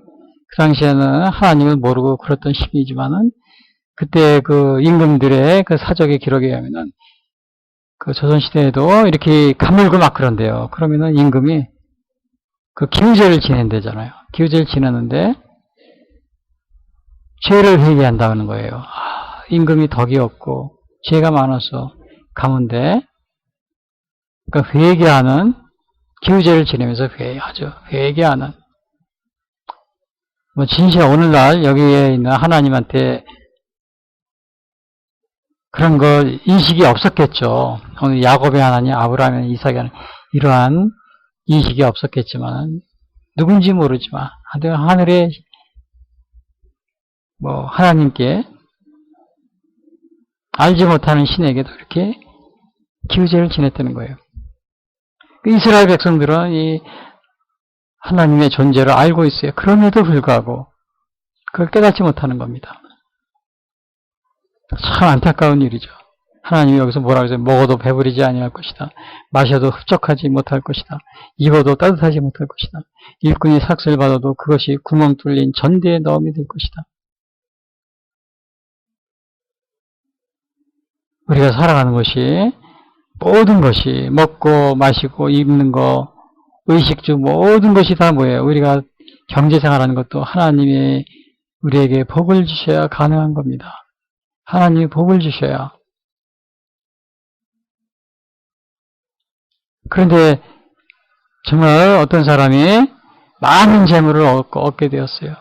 [SPEAKER 2] 그 당시에는 하나님을 모르고 그랬던 시기이지만은 그때 임금들의 사적의 기록에 의하면은 조선시대에도 이렇게 가물고 막 그런데요. 그러면은 임금이 기우제를 지낸대잖아요. 기우제를 지내는데 죄를 회개한다는 거예요. 임금이 덕이 없고 죄가 많아서 가문데 회개하는 기우제를 지내면서 회개하는 진실 오늘날 여기에 있는 하나님한테 그런 거 인식이 없었겠죠. 오늘 야곱의 하나님, 아브라함의 이삭의 하나님 이러한 인식이 없었겠지만 누군지 모르지만 하늘에 하나님께 알지 못하는 신에게도 이렇게 기우제를 지냈다는 거예요. 이스라엘 백성들은 이 하나님의 존재를 알고 있어요. 그럼에도 불구하고 그걸 깨닫지 못하는 겁니다. 참 안타까운 일이죠. 하나님이 여기서 뭐라고 해서 먹어도 배부르지 아니할 것이다. 마셔도 흡족하지 못할 것이다. 입어도 따뜻하지 못할 것이다. 일꾼이 삭슬 받아도 그것이 구멍 뚫린 전대에 넣음이 될 것이다. 우리가 살아가는 것이 모든 것이 먹고 마시고 입는 거, 의식주 모든 것이 다 뭐예요? 우리가 경제생활하는 것도 하나님이 우리에게 복을 주셔야 가능한 겁니다. 하나님이 복을 주셔야. 그런데 정말 어떤 사람이 많은 재물을 얻게 되었어요.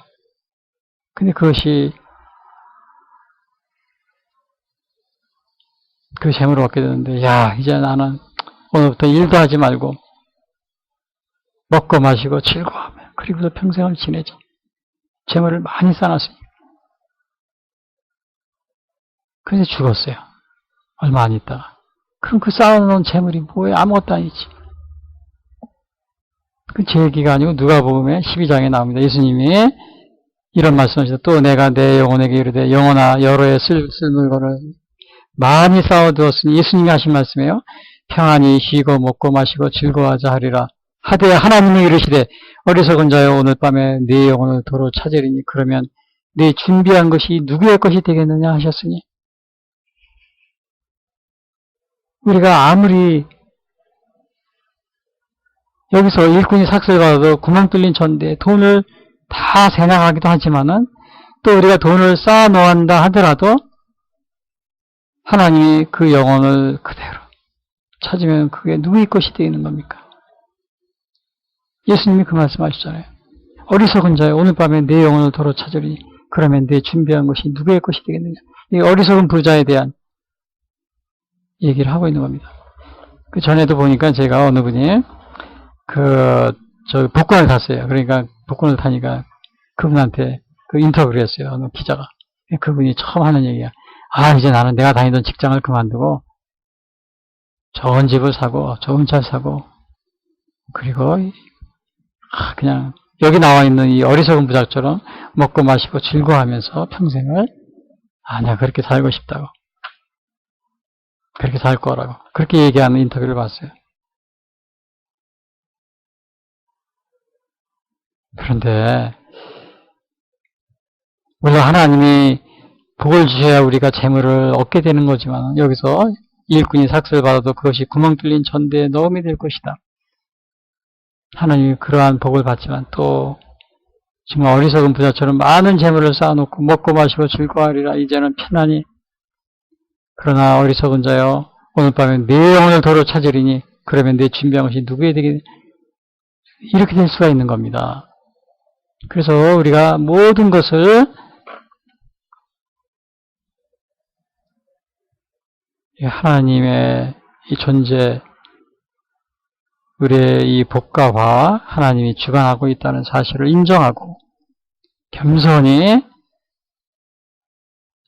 [SPEAKER 2] 근데 그것이 그 재물을 얻게 되는데, 야, 이제 나는 오늘부터 일도 하지 말고 먹고 마시고 즐거워하며 그리고서 평생을 지내자. 재물을 많이 쌓아놨습니다. 그래서 죽었어요. 얼마 안 있다가. 그럼 그 쌓아놓은 재물이 뭐예요? 아무것도 아니지. 그 제 얘기가 아니고 누가복음의 12장에 나옵니다. 예수님이 이런 말씀하시다. 또 내가 내 영혼에게 이르되 영혼아 여러 해 쓸 물건을 많이 쌓아두었으니 예수님이 하신 말씀이에요. 평안히 쉬고 먹고 마시고 즐거워하자 하리라. 하되 하나님이 이르시되 어리석은 자여 오늘 밤에 네 영혼을 도로 찾으리니 그러면 네 준비한 것이 누구의 것이 되겠느냐 하셨으니 우리가 아무리 여기서 일꾼이 삭슬받아도 구멍 뚫린 전대에 돈을 다 세나가기도 하지만은 또 우리가 돈을 쌓아 놓았다 하더라도 하나님이 그 영혼을 그대로 찾으면 그게 누구의 것이 되는 겁니까? 예수님이 그 말씀하셨잖아요. 어리석은 자여 오늘 밤에 내 영혼을 도로 찾으리. 그러면 내 준비한 것이 누구의 것이 되겠느냐. 이 어리석은 부자에 대한 얘기를 하고 있는 겁니다. 그 전에도 보니까 제가 어느 분이 복권을 탔어요. 그러니까 복권을 타니까 그분한테 그 인터뷰를 했어요. 어느 기자가. 그분이 처음 하는 얘기야. 아, 이제 나는 내가 다니던 직장을 그만두고 좋은 집을 사고 좋은 차 사고 그리고 그냥 여기 나와 있는 이 어리석은 부자처럼 먹고 마시고 즐거워하면서 평생을 내가 그렇게 살고 싶다고. 그렇게 살 거라고. 그렇게 얘기하는 인터뷰를 봤어요. 그런데 물론 하나님이 복을 주셔야 우리가 재물을 얻게 되는 거지만 여기서 일꾼이 삭슬 받아도 그것이 구멍 뚫린 전대에 넣음이 될 것이다. 하나님이 그러한 복을 받지만 또 정말 어리석은 부자처럼 많은 재물을 쌓아놓고 먹고 마시고 즐거워하리라. 이제는 편안히. 그러나 어리석은 자여 오늘 밤에 내 영혼을 도로 찾으리니 그러면 내 준비한 것이 누구에 되게 이렇게 될 수가 있는 겁니다. 그래서 우리가 모든 것을 하나님의 이 존재, 우리의 이 복과와 하나님이 주관하고 있다는 사실을 인정하고 겸손히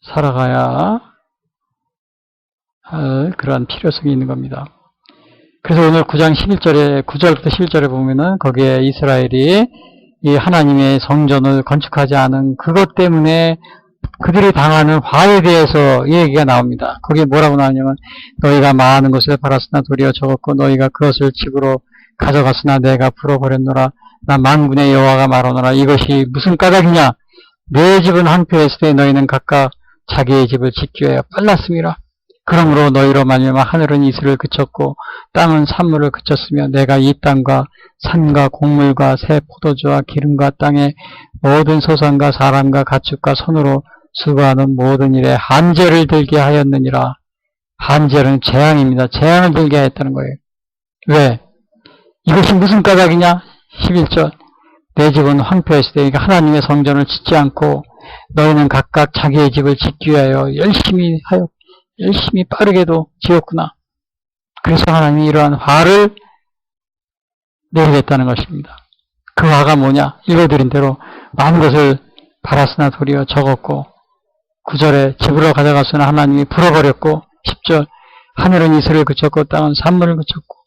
[SPEAKER 2] 살아가야 할 그러한 필요성이 있는 겁니다. 그래서 오늘 9장 11절에 9절부터 11절에 보면은 거기에 이스라엘이 이 하나님의 성전을 건축하지 않은 그것 때문에 그들이 당하는 화에 대해서 얘기가 나옵니다. 거기에 뭐라고 나오냐면 너희가 많은 것을 팔았으나 도리어 적었고 너희가 그것을 집으로 가져갔으나 내가 풀어버렸노라. 나 만군의 여호와가 말하노라. 이것이 무슨 까닭이냐? 내 집은 황폐했을 때 너희는 각각 자기의 집을 짓기 위하여 빨랐음이라. 그러므로 너희로 말미암아 하늘은 이슬을 그쳤고 땅은 산물을 그쳤으며 내가 이 땅과 산과 곡물과 새 포도주와 기름과 땅의 모든 소산과 사람과 가축과 손으로 수고하는 모든 일에 한죄를 들게 하였느니라. 한죄는 재앙입니다. 재앙을 들게 하였다는 거예요. 왜? 이것이 무슨 까닭이냐? 11절 내 집은 황폐했을 때 그러니까 하나님의 성전을 짓지 않고 너희는 각각 자기의 집을 짓기 위하여 열심히 빠르게도 지었구나. 그래서 하나님이 이러한 화를 내리겠다는 것입니다. 그 화가 뭐냐? 읽어드린 대로 많은 것을 팔았으나 도리어 적었고 9절에 집으로 가져갔으나 하나님이 불어버렸고, 10절 하늘은 이슬을 그쳤고 땅은 산물을 그쳤고,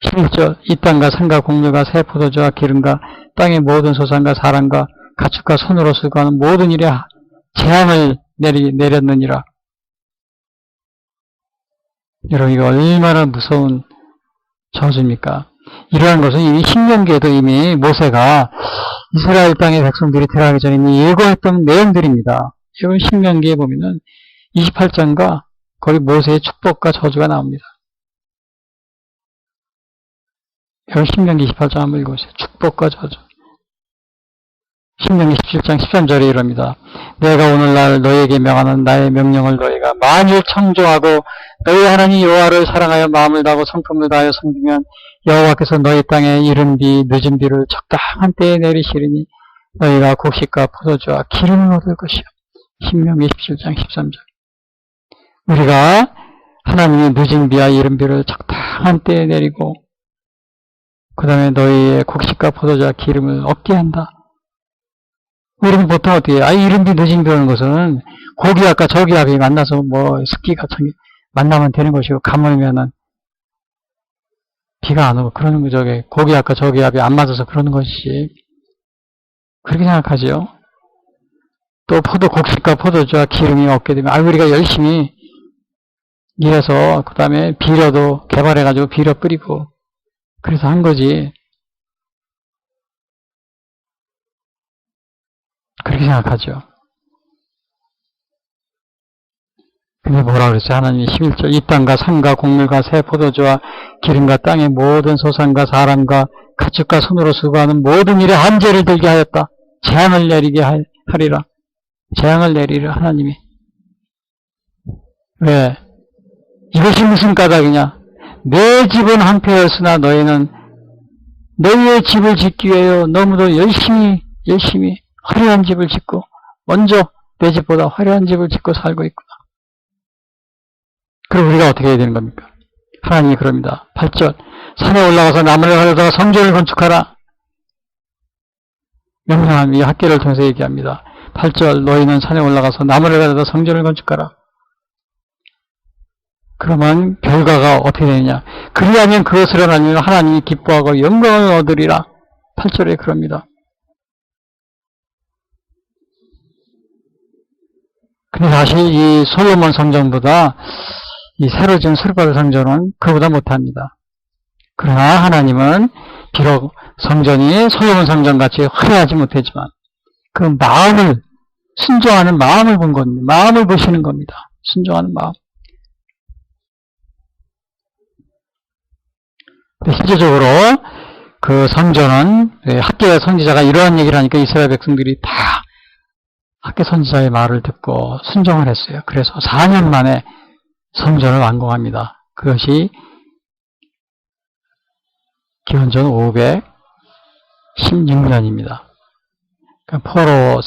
[SPEAKER 2] 11절 이 땅과 산과 곡물과 새 포도주와 기름과 땅의 모든 소산과 사람과 가축과 손으로 수고하는 모든 일에 재앙을 내렸느니라. 여러분, 이거 얼마나 무서운 저주입니까? 이러한 것은 이미 신명기에도 이미 모세가 이스라엘 땅의 백성들이 들어가기 전에 이미 예고했던 내용들입니다. 이건 신명기에 보면은 28장과 거기 모세의 축복과 저주가 나옵니다. 여기 신명기 28장 한번 읽어보세요. 축복과 저주. 신명기 17장 13절에 이럽니다. 내가 오늘날 너희에게 명하는 나의 명령을 너희가 만일 청종하고 너희 하나님 여호와를 사랑하여 마음을 다하고 성품을 다하여 섬기면 여호와께서 너희 땅에 이른 비 늦은 비를 적당한 때에 내리시리니 너희가 곡식과 포도주와 기름을 얻을 것이요. 신명기 17장 13절. 우리가 하나님이 늦은 비와 이른 비를 적당한 때에 내리고 그 다음에 너희의 곡식과 포도주와 기름을 얻게 한다. 우리는 보통 어떻게 해요? 이른 비 늦은 비 오는 것은 고기압과 저기압이 만나서 습기가 만나면 되는 것이고 가물면은 비가 안 오고 그러는 거죠. 고기압과 저기압이 안 맞아서 그러는 것이지. 그렇게 생각하지요. 또 곡식과 포도주와 기름이 얻게 되면 우리가 열심히 일해서 그 다음에 비료도 개발해가지고 비료 뿌리고 그래서 한 거지. 그렇게 생각하죠. 근데 뭐라 그랬어요? 하나님이 11절 이 땅과 산과 곡물과 새 포도주와 기름과 땅의 모든 소산과 사람과 가축과 손으로 수고하는 모든 일에 한죄를 들게 하였다. 재앙을 내리게 하리라. 재앙을 내리라 하나님이. 왜? 이것이 무슨 까닭이냐? 내 집은 황폐하였으나 너희는 너희의 집을 짓기 위하여 너무도 열심히 화려한 집을 짓고 먼저 내 집보다 화려한 집을 짓고 살고 있구나. 그럼 우리가 어떻게 해야 되는 겁니까? 하나님이 그럽니다. 8절 산에 올라가서 나무를 가져다가 성전을 건축하라. 명령함 이 학계를 통해서 얘기합니다. 8절 너희는 산에 올라가서 나무를 가져다 성전을 건축하라. 그러면 결과가 어떻게 되느냐? 그리하면 그것을 하나님이 기뻐하고 영광을 얻으리라. 8절에 그럽니다. 근데 사실 이 솔로몬 성전보다 이 새로 지은 스룹바벨 성전은 그보다 못합니다. 그러나 하나님은 비록 성전이 솔로몬 성전같이 화려하지 못했지만 그 마음을 순종하는 마음을 본 겁니다. 마음을 보시는 겁니다. 순종하는 마음. 실제적으로 그 성전은 학계 선지자가 이러한 얘기를 하니까 이스라엘 백성들이 다 학계 선지자의 말을 듣고 순종을 했어요. 그래서 4년 만에 성전을 완공합니다. 그것이 기원전 516년입니다. 그러니까 포로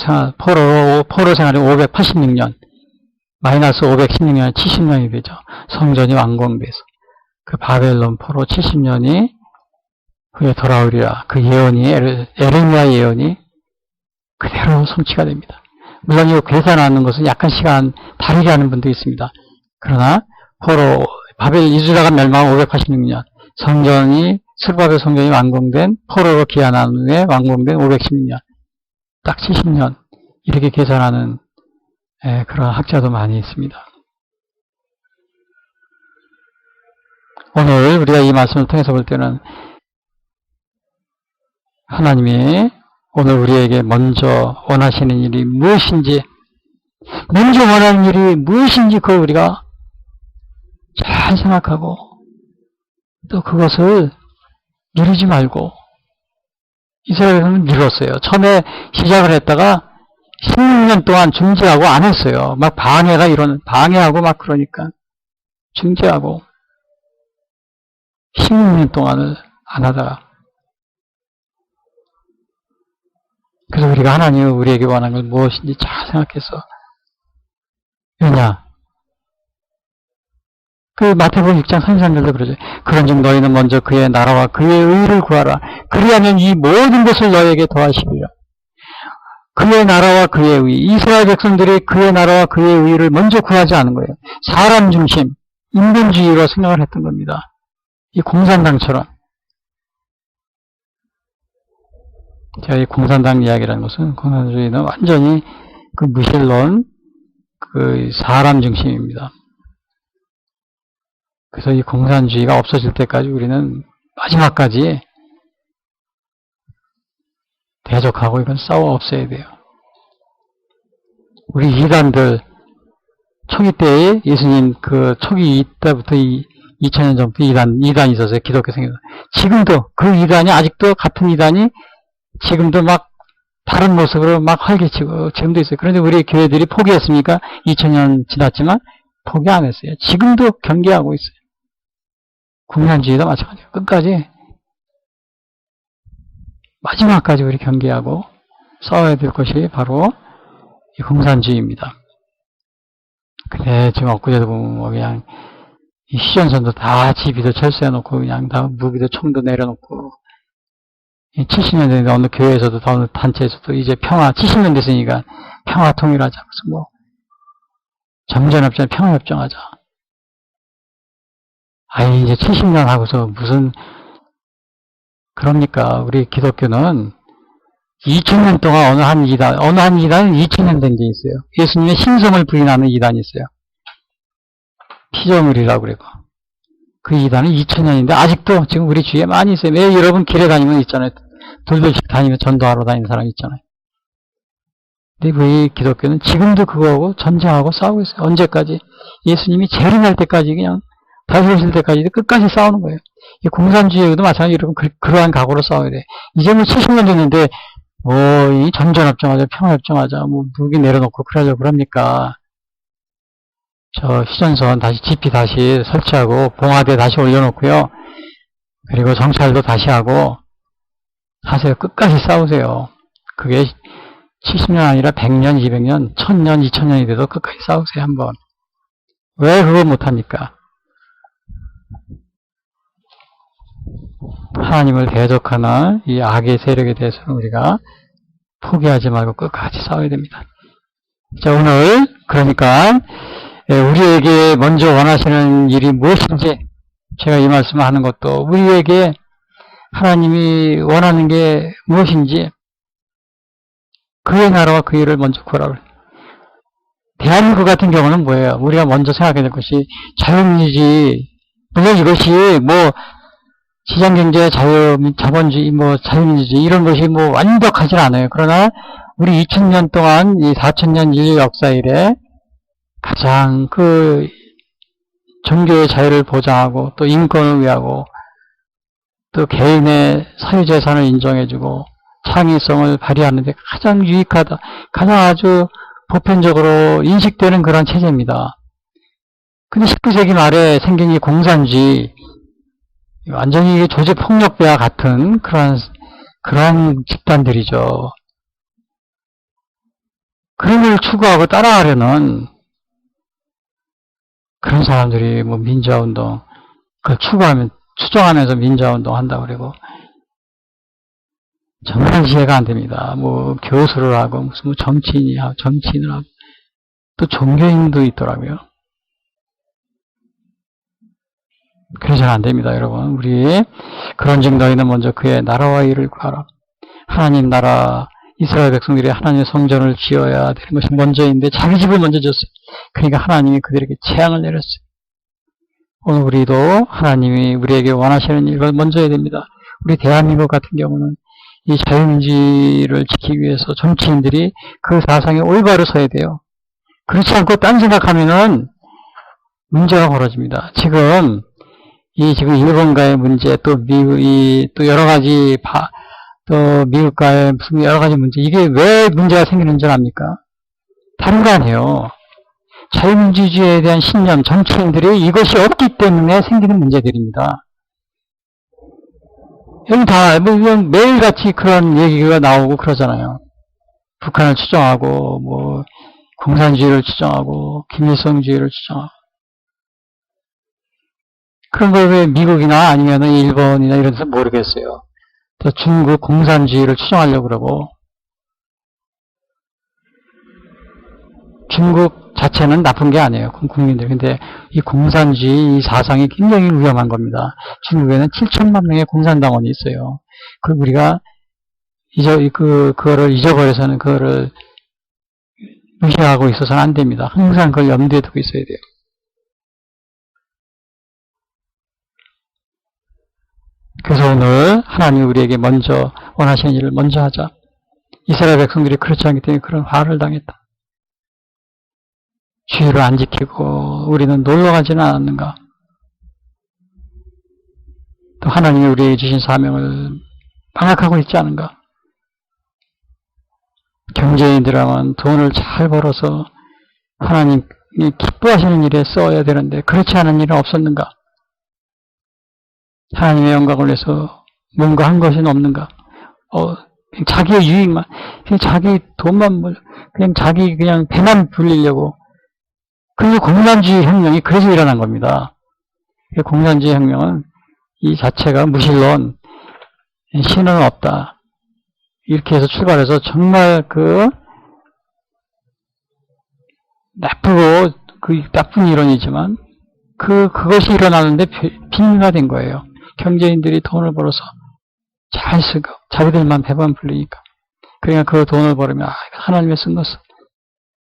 [SPEAKER 2] 생활이 586년, 마이너스 516년에 70년이 되죠. 성전이 완공돼서. 그 바벨론 포로 70년이 후에 돌아오리라. 그 예언이, 에레미야 예언이 그대로 성취가 됩니다. 물론 이거 계산하는 것은 약간 시간 다르게 하는 분도 있습니다. 그러나 바벨 이주다가 멸망한 586년, 스룹바벨 성전이 완공된 포로로 귀환한 후에 완공된 516년, 딱 70년 이렇게 계산하는 그런 학자도 많이 있습니다. 오늘 우리가 이 말씀을 통해서 볼 때는 하나님이 오늘 우리에게 먼저 원하시는 일이 무엇인지, 먼저 원하는 일이 무엇인지 그걸 우리가 잘 생각하고 또 그것을 미루지 말고, 이스라엘은 미뤘어요. 처음에 시작을 했다가 16년 동안 중지하고 안 했어요. 막 방해하고 막 그러니까 중지하고 16년 동안을 안 하다가, 그래서 우리가 하나님이 우리에게 원하는 건 무엇인지 잘 생각해서, 왜냐? 그 마태복음 6장 33절도 그러죠. 그런즉 너희는 먼저 그의 나라와 그의 의를 구하라. 그리하면 이 모든 것을 너희에게 더하시리라. 그의 나라와 그의 의, 이스라엘 백성들이 그의 나라와 그의 의를 먼저 구하지 않은 거예요. 사람 중심, 인본주의로 생각을 했던 겁니다. 이 공산당처럼. 제가 이 공산당 이야기라는 것은, 공산주의는 완전히 그 무신론, 그 사람 중심입니다. 그래서 이 공산주의가 없어질 때까지 우리는 마지막까지 대적하고 이건 싸워 없애야 돼요. 우리 이단들, 초기 때에 예수님 그 초기 때부터 2000년 전부터 이단이 있었어요. 기독교 생겨서. 지금도 그 이단이 아직도 같은 이단이 지금도 막 다른 모습으로 막 활개치고 지금도 있어요. 그런데 우리 교회들이 포기했습니까? 2000년 지났지만 포기 안 했어요. 지금도 경계하고 있어요. 공산주의도 마찬가지예요. 끝까지 마지막까지 우리 경계하고 싸워야 될 것이 바로 이 공산주의입니다. 근데 지금 엊그제도 보면 뭐 그냥 이 휴전선도 다 지비도 철수해놓고 그냥 다 무기도 총도 내려놓고 70년 전에 어느 교회에서도 어느 단체에서도 이제 평화 70년 됐으니까 평화 통일하자. 무슨 뭐 정전협정 평화협정하자. 아니 이제 70년 하고서 무슨 그럽니까? 우리 기독교는 2000년 동안 어느 한 이단은 2000년 된 게 있어요. 예수님의 신성을 부인하는 이단이 있어요. 피조물이라고 그러고. 그 이단은 2000년인데 아직도 지금 우리 주위에 많이 있어요. 왜 여러분 길에 다니면 있잖아요. 돌돌씩 다니면 전도하러 다니는 사람 있잖아요. 근데 우리 기독교는 지금도 그거하고 전쟁하고 싸우고 있어요. 언제까지? 예수님이 재림할 때까지 그냥 다시 오실 때까지 끝까지 싸우는 거예요. 이 공산주의도 마찬가지로 여러분 그러한 각오로 싸워야 돼. 이제 뭐 70년 됐는데 이 전전협정하자, 평화협정하자, 뭐 무기 내려놓고 그러자 그럽니까? 저 휴전선 다시 지피 다시 설치하고 봉화대 다시 올려놓고요. 그리고 정찰도 다시 하고 하세요. 끝까지 싸우세요. 그게 70년 아니라 100년, 200년, 1000년, 2000년이 돼도 끝까지 싸우세요. 한번. 왜 그거 못합니까? 하나님을 대적하는 이 악의 세력에 대해서는 우리가 포기하지 말고 끝까지 싸워야 됩니다. 자, 오늘 그러니까 우리에게 먼저 원하시는 일이 무엇인지 제가 이 말씀을 하는 것도 우리에게 하나님이 원하는 게 무엇인지 그의 나라와 그 일을 먼저 구하라고 해요. 대한민국 같은 경우는 뭐예요? 우리가 먼저 생각해야 될 것이 자유민주주의, 물론 이것이 뭐 시장경제, 자본주의, 뭐 자유민주주의 이런 것이 뭐 완벽하진 않아요. 그러나 우리 2000년 동안 이 4000년 인류 역사 이래 가장 그 종교의 자유를 보장하고 또 인권을 위하고 또 개인의 사유재산을 인정해주고 창의성을 발휘하는 데 가장 유익하다, 가장 아주 보편적으로 인식되는 그런 체제입니다. 근데 19세기 말에 생긴 이 공산주의, 완전히 조직폭력배와 같은 그런 집단들이죠. 그런 걸 추구하고 따라가려는 그런 사람들이 뭐 민주화운동, 그걸 추정하면서 민주화운동 한다고 그러고, 정말 이해가 안 됩니다. 뭐 교수를 하고, 무슨 뭐 정치인을 하고, 또 종교인도 있더라고요. 그래서는 안 됩니다, 여러분. 우리 그런즉 너희는 먼저 그의 나라와 일을 구하라. 하나님 나라, 이스라엘 백성들이 하나님의 성전을 지어야 되는 것이 먼저인데 자기 집을 먼저 졌어요. 그러니까 하나님이 그들에게 재앙을 내렸어요. 오늘 우리도 하나님이 우리에게 원하시는 일을 먼저 해야 됩니다. 우리 대한민국 같은 경우는 이 자유민주주의를 지키기 위해서 정치인들이 그 사상에 올바로 서야 돼요. 그렇지 않고 딴 생각하면은 문제가 벌어집니다. 지금 일본과의 문제, 또 또 여러 가지, 또 미국과의 무슨 여러 가지 문제, 이게 왜 문제가 생기는 줄 압니까? 다른 거 아니에요. 자유민주주의에 대한 신념, 정치인들이 이것이 없기 때문에 생기는 문제들입니다. 여기 다, 매일같이 그런 얘기가 나오고 그러잖아요. 북한을 추정하고, 뭐, 공산주의를 추정하고, 김일성주의를 추정하고. 그런 걸 왜 미국이나 아니면 일본이나 이런 데서 모르겠어요. 또 중국 공산주의를 추정하려고 그러고. 중국 자체는 나쁜 게 아니에요. 국민들. 근데 이 공산주의 이 사상이 굉장히 위험한 겁니다. 중국에는 7천만 명의 공산당원이 있어요. 그 우리가 그거를 잊어버려서는 그거를 무시하고 있어서는 안 됩니다. 항상 그걸 염두에 두고 있어야 돼요. 그래서 오늘 하나님이 우리에게 먼저 원하시는 일을 먼저 하자. 이스라엘 백성들이 그렇지 않기 때문에 그런 화를 당했다. 주의를 안 지키고 우리는 놀러 가지는 않았는가? 또 하나님이 우리에게 주신 사명을 망각하고 있지 않은가? 경제인들하면 돈을 잘 벌어서 하나님이 기뻐하시는 일에 써야 되는데 그렇지 않은 일은 없었는가? 하나님의 영광을 위해서 뭔가 한 것은 없는가? 그냥 자기의 유익만, 그냥 자기 돈만, 그냥 자기 그냥 배만 불리려고. 그리고 공산주의 혁명이 그래서 일어난 겁니다. 공산주의 혁명은 이 자체가 무신론, 신은 없다. 이렇게 해서 출발해서 정말 나쁘고 나쁜 이론이지만 그것이 일어나는데 빙의가 된 거예요. 경제인들이 돈을 벌어서 잘 쓰고 자기들만 배만 불리니까. 그러니까 그 돈을 벌으면 하나님의 쓴 것은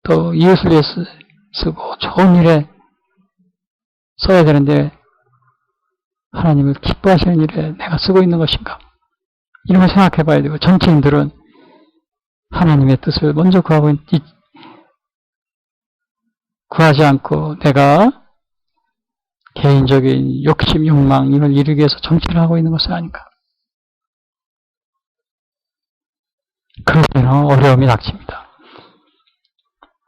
[SPEAKER 2] 또 이웃을 위해 쓰고 좋은 일에 써야 되는데 하나님을 기뻐하시는 일에 내가 쓰고 있는 것인가? 이런 걸 생각해 봐야 되고 정치인들은 하나님의 뜻을 먼저 구하지 않고 내가 개인적인 욕심, 욕망 이걸 이루기 위해서 정치를 하고 있는 것은 아닌가? 그럴 때는 어려움이 닥칩니다.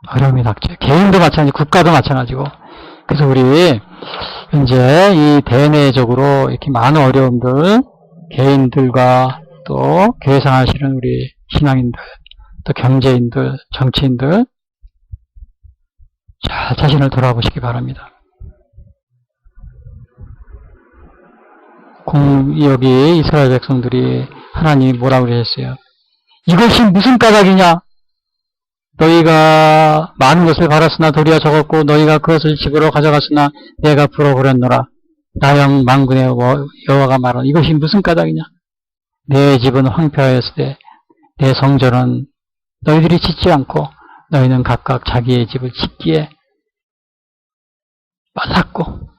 [SPEAKER 2] 어려움이 닥쳐요. 개인도 마찬가지, 국가도 마찬가지고. 그래서 우리 이제 이 대내적으로 이렇게 많은 어려움들, 개인들과 또 교회 생활하시는 우리 신앙인들, 또 경제인들, 정치인들 잘 자신을 돌아보시기 바랍니다. 여기 이스라엘 백성들이 하나님이 뭐라고 그러셨어요? 이것이 무슨 까닭이냐? 너희가 많은 것을 바랐으나 도리어 적었고 너희가 그것을 집으로 가져갔으나 내가 불어버렸노라. 나영 만군의 여호와가 말하노 이것이 무슨 까닭이냐? 내 집은 황폐하였으되 내 성전은 너희들이 짓지 않고 너희는 각각 자기의 집을 짓기에 말랐고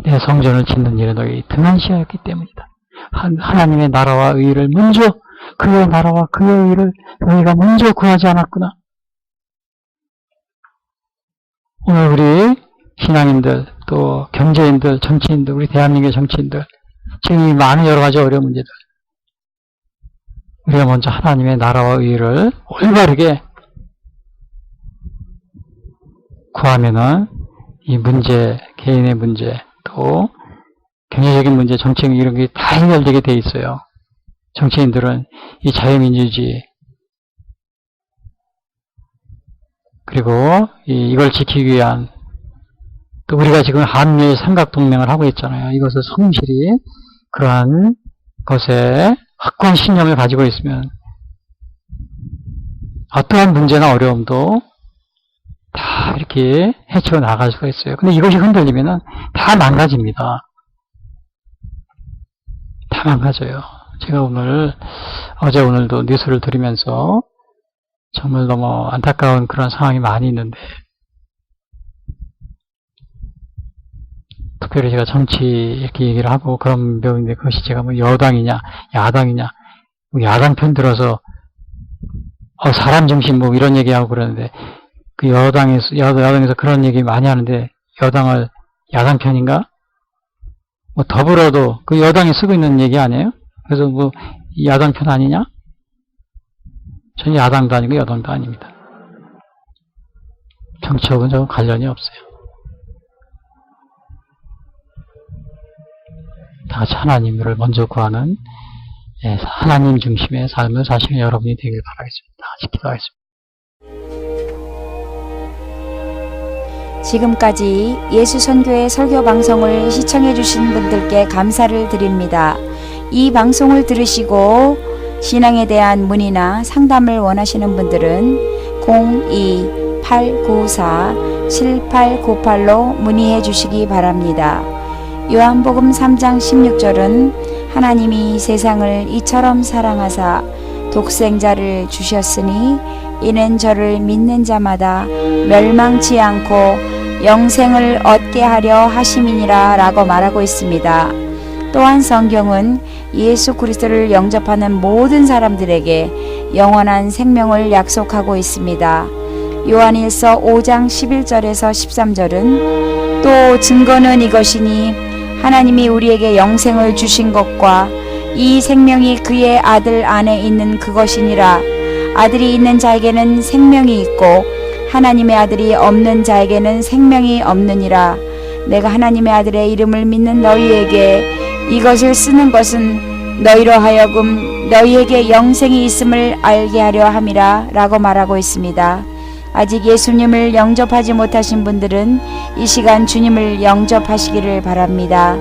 [SPEAKER 2] 내 성전을 짓는 일에 너희 등한시하였기 때문이다. 하나님의 나라와 의를 먼저 그의 나라와 그의 의를 너희가 먼저 구하지 않았구나. 오늘 우리 신앙인들 또 경제인들 정치인들 우리 대한민국의 정치인들 지금 이 많은 여러 가지 어려운 문제들 우리가 먼저 하나님의 나라와 의를 올바르게 구하면은 이 문제 개인의 문제 또 경제적인 문제, 정책 이런 게 다 해결되게 돼 있어요. 정치인들은 이 자유민주주의 그리고 이걸 지키기 위한 또 우리가 지금 한미일 삼각동맹을 하고 있잖아요. 이것을 성실히 그러한 것에 확고한 신념을 가지고 있으면 어떠한 문제나 어려움도 다 이렇게 헤쳐 나갈 수가 있어요. 근데 이것이 흔들리면 다 망가집니다. 다 망가져요. 제가 어제 오늘도 뉴스를 들으면서 정말 너무 안타까운 그런 상황이 많이 있는데 특별히 제가 정치 이렇게 얘기를 하고 그런 배우인데 그것이 제가 뭐 여당이냐 야당이냐 뭐 야당 편 들어서 사람 중심 뭐 이런 얘기하고 그러는데 그 여당에서 그런 얘기 많이 하는데 여당을 야당 편인가? 뭐 더불어도 그 여당이 쓰고 있는 얘기 아니에요? 그래서 뭐 야당 편 아니냐? 저는 야당도 아니고 여당도 아닙니다. 정치하고는 좀 관련이 없어요. 다 같이 하나님을 먼저 구하는 하나님 중심의 삶을 사시는 여러분이 되길 바라겠습니다. 다 같이 기도하겠습니다.
[SPEAKER 4] 지금까지 예수선교회 설교방송을 시청해주신 분들께 감사를 드립니다. 이 방송을 들으시고 신앙에 대한 문의나 상담을 원하시는 분들은 02-894-7898로 문의해 주시기 바랍니다. 요한복음 3장 16절은 하나님이 세상을 이처럼 사랑하사 독생자를 주셨으니 이는 저를 믿는 자마다 멸망치 않고 영생을 얻게 하려 하심이니라 라고 말하고 있습니다. 또한 성경은 예수 그리스도를 영접하는 모든 사람들에게 영원한 생명을 약속하고 있습니다. 요한일서 5장 11절에서 13절은 또 증거는 이것이니 하나님이 우리에게 영생을 주신 것과 이 생명이 그의 아들 안에 있는 그것이니라. 아들이 있는 자에게는 생명이 있고 하나님의 아들이 없는 자에게는 생명이 없느니라. 내가 하나님의 아들의 이름을 믿는 너희에게 이것을 쓰는 것은 너희로 하여금 너희에게 영생이 있음을 알게 하려 함이라 라고 말하고 있습니다. 아직 예수님을 영접하지 못하신 분들은 이 시간 주님을 영접하시기를 바랍니다.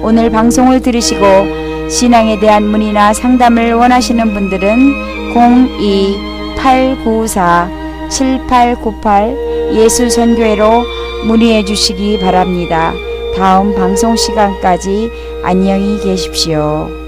[SPEAKER 4] 오늘 방송을 들으시고 신앙에 대한 문의나 상담을 원하시는 분들은 02-894-7898 예수선교회로 문의해 주시기 바랍니다. 다음 방송 시간까지 안녕히 계십시오.